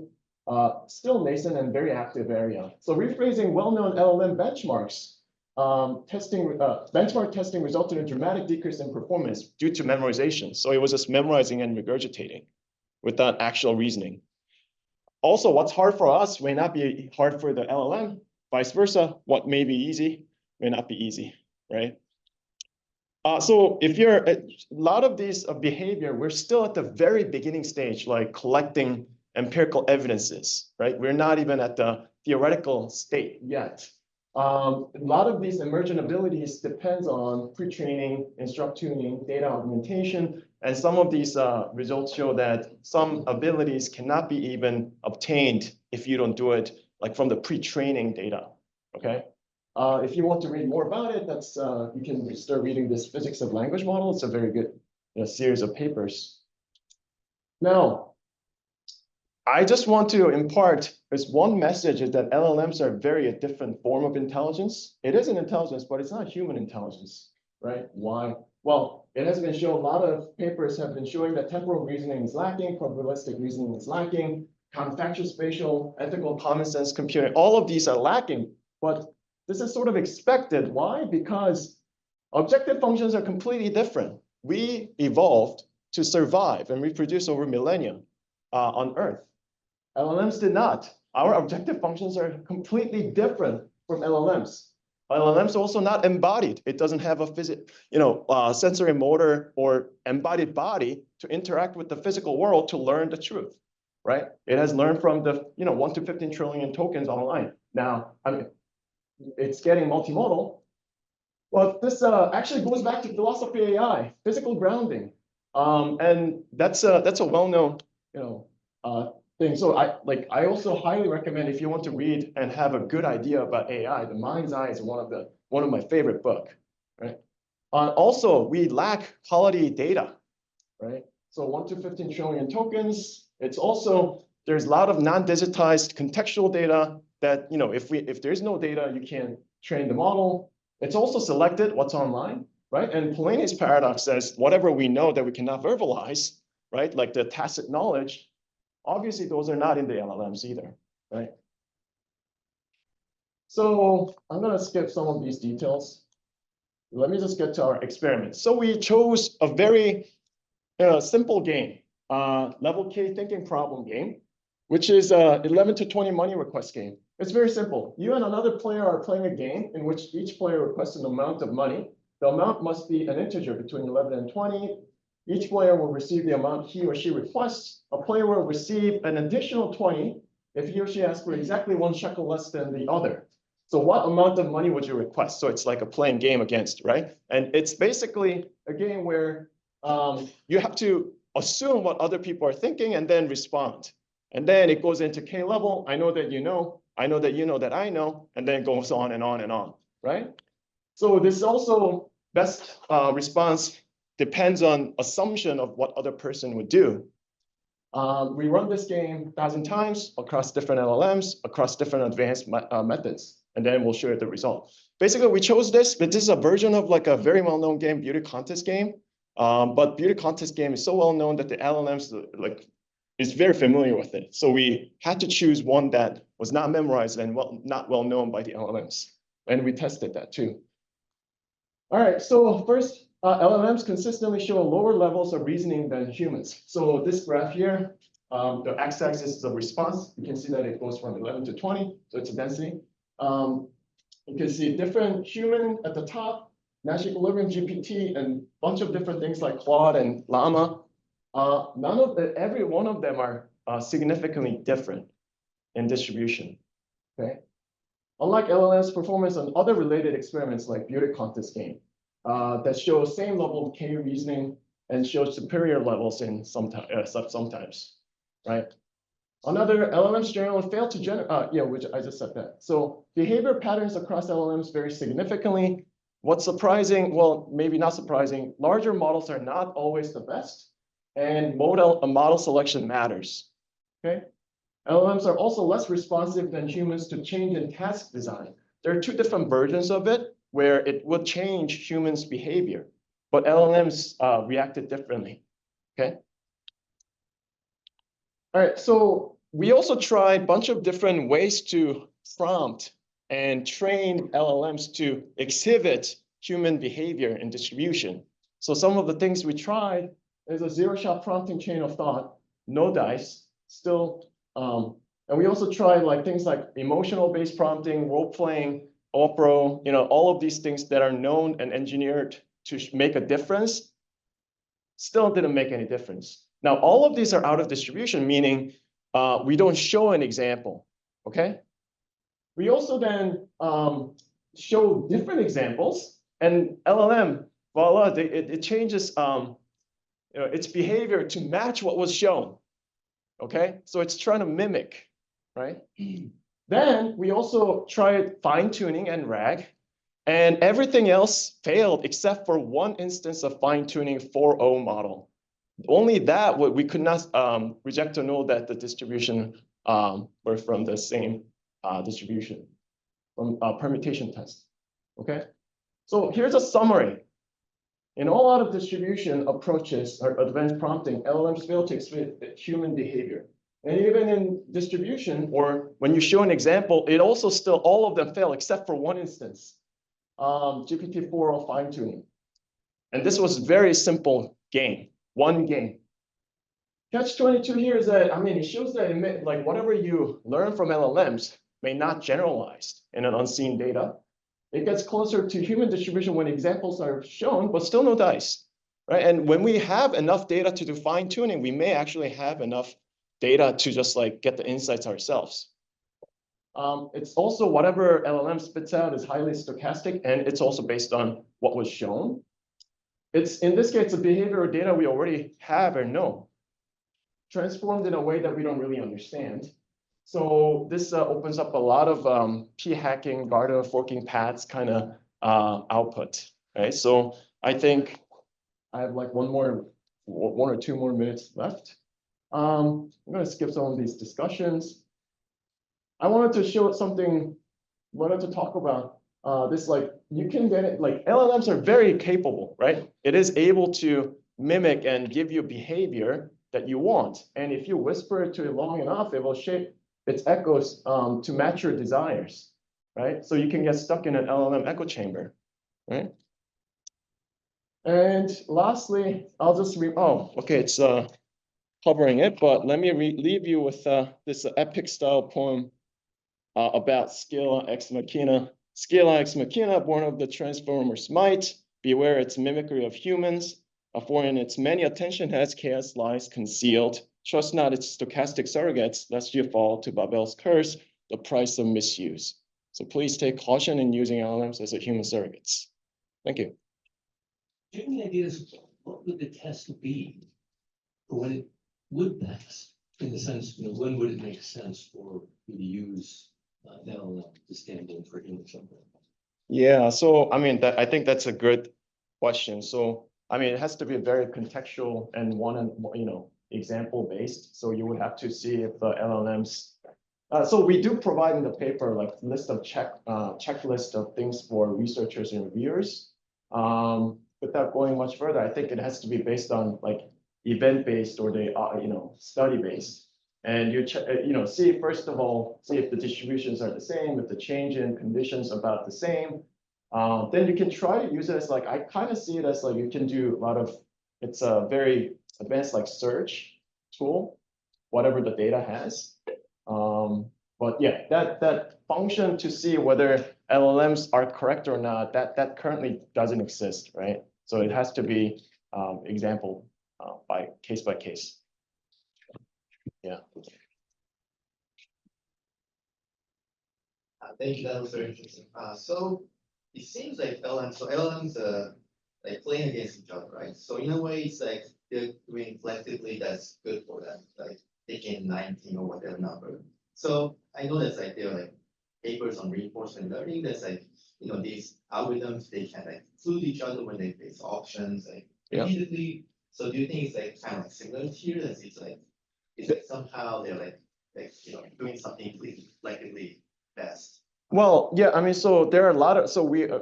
[SPEAKER 15] still nascent and very active area. So rephrasing well-known LLM benchmarks, benchmark testing resulted in dramatic decrease in performance due to memorization. So it was just memorizing and regurgitating without actual reasoning. Also, what's hard for us may not be hard for the LLM, vice versa. What may be easy may not be easy, right? So if you're a lot of these behavior, we're still at the very beginning stage, like collecting empirical evidences, right? We're not even at the theoretical state yet. A lot of these emergent abilities depends on pre-training, instruct tuning, data augmentation, and some of these results show that some abilities cannot be even obtained if you don't do it like from the pre-training data, okay? If you want to read more about it, that's you can start reading this Physics of Language model. It's a very good series of papers. Now, I just want to impart this one message is that LLMs are very a different form of intelligence. It is an intelligence, but it's not human intelligence, right? Why? Well, it has been shown, a lot of papers have been showing that temporal reasoning is lacking, probabilistic reasoning is lacking, counterfactual, spatial, ethical, common sense computing, all of these are lacking, but this is sort of expected. Why? Because objective functions are completely different. We evolved to survive and reproduce over millennia on Earth. LLMs did not. Our objective functions are completely different from LLMs. LLMs are also not embodied. It doesn't have a sensory motor or embodied body to interact with the physical world to learn the truth. right? It has learned from the, 1 to 15 trillion tokens online. Now, I mean, it's getting multimodal. Well, this actually goes back to philosophy AI, physical grounding. And that's a well-known, thing. So I also highly recommend, if you want to read and have a good idea about AI, The Mind's Eye is one of my favorite book, right? Also, we lack quality data, right? So 1 to 15 trillion tokens. It's also, there's a lot of non-digitized contextual data that, if there's no data, you can't train the model. It's also selected what's online, right? And Polanyi's paradox says, whatever we know that we cannot verbalize, right? Like the tacit knowledge, obviously those are not in the LLMs either, right? So I'm gonna skip some of these details. Let me just get to our experiment. So we chose a very simple game, level K thinking problem game, which is 11 to 20 money request game. It's very simple. You and another player are playing a game in which each player requests an amount of money. The amount must be an integer between 11 and 20. Each player will receive the amount he or she requests. A player will receive an additional 20 if he or she asks for exactly 1 shekel less than the other. So what amount of money would you request? So it's like a playing game against, right? And it's basically a game where you have to assume what other people are thinking and then respond. And then it goes into K level. I know that you know, I know that you know that I know, and then it goes on and on and on, right? So this is also best response depends on assumption of what other person would do. We run this game 1,000 times across different LLMs, across different advanced methods, and then we'll show you the result. Basically, we chose this, but this is a version of like a very well-known game, beauty contest game. But beauty contest game is so well-known that the LLMs is very familiar with it. So we had to choose one that was not memorized and not well-known by the LLMs. And we tested that too. All right, so first, LLMs consistently show lower levels of reasoning than humans. So this graph here, the x-axis is a response. You can see that it goes from 11 to 20, so it's a density. You can see different human at the top, Nash equilibrium GPT, and a bunch of different things like Claude and Llama. Every one of them are significantly different in distribution, okay? Unlike LLM's performance on other related experiments like beauty contest game that show same level of K reasoning and show superior levels in sometimes, right? Another LLMs generally fail to generate, which I just said that. So behavior patterns across LLMs vary significantly. What's surprising, well, maybe not surprising, larger models are not always the best, and model selection matters, okay? LLMs are also less responsive than humans to change in task design. There are 2 different versions of it where it would change humans' behavior, but LLMs reacted differently, okay? All right, so we also tried a bunch of different ways to prompt and train LLMs to exhibit human behavior in distribution. So some of the things we tried is a zero-shot prompting chain of thought, no dice, still. And we also tried like things like emotional-based prompting, role-playing, OPRO, all of these things that are known and engineered to make a difference, still didn't make any difference. Now, all of these are out of distribution, meaning we don't show an example, okay? We also then show different examples, and LLM, voila, it changes its behavior to match what was shown, okay? So it's trying to mimic, right? Then we also tried fine-tuning and RAG, and everything else failed except for one instance of fine-tuning 4.0 model. Only that we could not reject or know that the distribution were from the same distribution from permutation test. Okay, so here's a summary. In all out of distribution approaches or advanced prompting, LLMs fail to exhibit human behavior. And even in distribution, or when you show an example, it also still, all of them fail except for one instance, GPT-4 fine-tuning. And this was very simple game, one game. Catch-22 here is that, it shows that like whatever you learn from LLMs may not generalize in an unseen data. It gets closer to human distribution when examples are shown, but still no dice, right? And when we have enough data to do fine-tuning, we may actually have enough data to just like get the insights ourselves. It's also whatever LLM spits out is highly stochastic, and it's also based on what was shown. It's in this case, the behavioral data we already have or know, transformed in a way that we don't really understand. So this opens up a lot of p-hacking, garter forking paths kind of output, right? So I think I have like one or two more minutes left. I'm going to skip some of these discussions. I wanted to show something, wanted to talk about this, like you can get it, like LLMs are very capable, right? It is able to mimic and give you behavior that you want. And if you whisper it to it long enough, it will shape its echoes to match your desires, right? So you can get stuck in an LLM echo chamber, right? And lastly, I'll just it's covering it, but let me leave you with this epic style poem about Scala ex machina. Scala ex machina, born of the transformer's might, beware its mimicry of humans, for in its many attention has chaos lies concealed. Trust not its stochastic surrogates, lest you fall to Babel's curse, the price of misuse. So please take caution in using LLMs as a human surrogates. Thank you.
[SPEAKER 13] Do you have any ideas what would the test be for when it would pass? In the sense, when would it make sense for you to use LLM to stand in for human something?
[SPEAKER 15] Yeah, so I mean, I think that's a good question. So I mean, it has to be very contextual and example based. So you would have to see if the LLMs. So we do provide in the paper like list of checklist of things for researchers and reviewers. Without going much further, I think it has to be based on like event based or the study based. And you see first of all, see if the distributions are the same, if the change in conditions about the same. Then you can try to use it as like, I kind of see it as like you can do a lot of, it's a very advanced like search tool, whatever the data has. But yeah, that function to see whether LLMs are correct or not, that currently doesn't exist, right? So it has to be example by case. Yeah.
[SPEAKER 3] Thank you. That was very interesting. So it seems like LLMs like playing against each other, right? So in a way, it's like they're doing collectively that's good for them, like taking 19 or whatever number. So I know that's like there are like papers on reinforcement learning. That's like these algorithms they can like include each other when they face options like repeatedly. So do you think it's like kind of like similar here? As it's like is it somehow they're like doing something collectively best?
[SPEAKER 15] Well, yeah, I mean, so there are a lot of,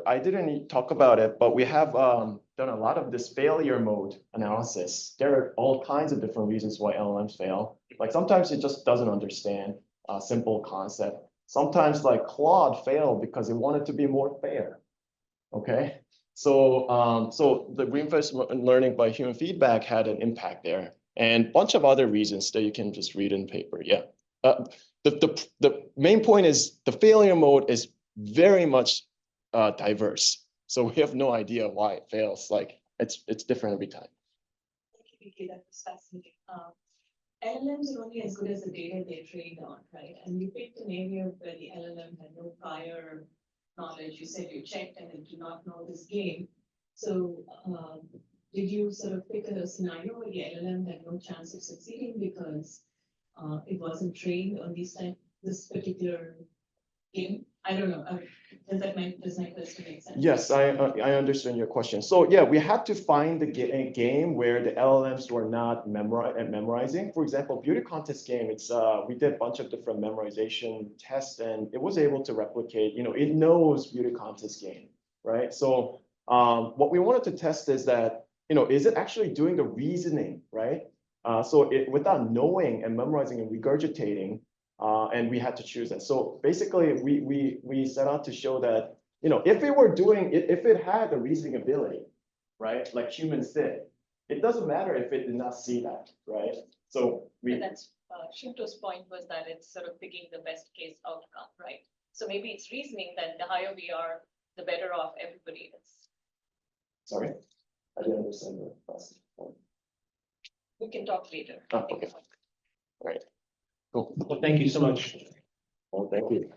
[SPEAKER 15] I didn't talk about it, but we have done a lot of this failure mode analysis. There are all kinds of different reasons why LLMs fail. Like sometimes it just doesn't understand a simple concept. Sometimes like Claude failed because it wanted to be more fair. Okay. So, so the reinforcement learning by human feedback had an impact there, and a bunch of other reasons that you can just read in paper. Yeah. The main point is the failure mode is very much diverse. So we have no idea why it fails. Like it's different every time.
[SPEAKER 12] Thank you, Vicky. That was fascinating. LLMs are only as good as the data they're trained on, right? And you picked an area where the LLM had no prior knowledge. You said you checked and it did not know this game. So did you sort of pick a scenario where the LLM had no chance of succeeding because it wasn't trained on this particular game? I don't know. Does my question make sense?
[SPEAKER 15] Yes, I understand your question. So yeah, we had to find the game where the LLMs were not memorizing. For example, beauty contest game. It's we did a bunch of different memorization tests, and it was able to replicate. It knows beauty contest game, right? So what we wanted to test is that is it actually doing the reasoning, right? So without knowing and memorizing and regurgitating, and we had to choose that. So basically, we set out to show that if it had the reasoning ability, right, like humans did, it doesn't matter if it did not see that, right? So
[SPEAKER 12] but that's Shinto's point was that it's sort of picking the best case outcome, right? So maybe it's reasoning that the higher we are, the better off everybody is.
[SPEAKER 15] Sorry, I didn't understand the question.
[SPEAKER 12] We can talk later.
[SPEAKER 15] Oh, okay. Cool.
[SPEAKER 9] Well, thank you so much.
[SPEAKER 15] Well, thank you.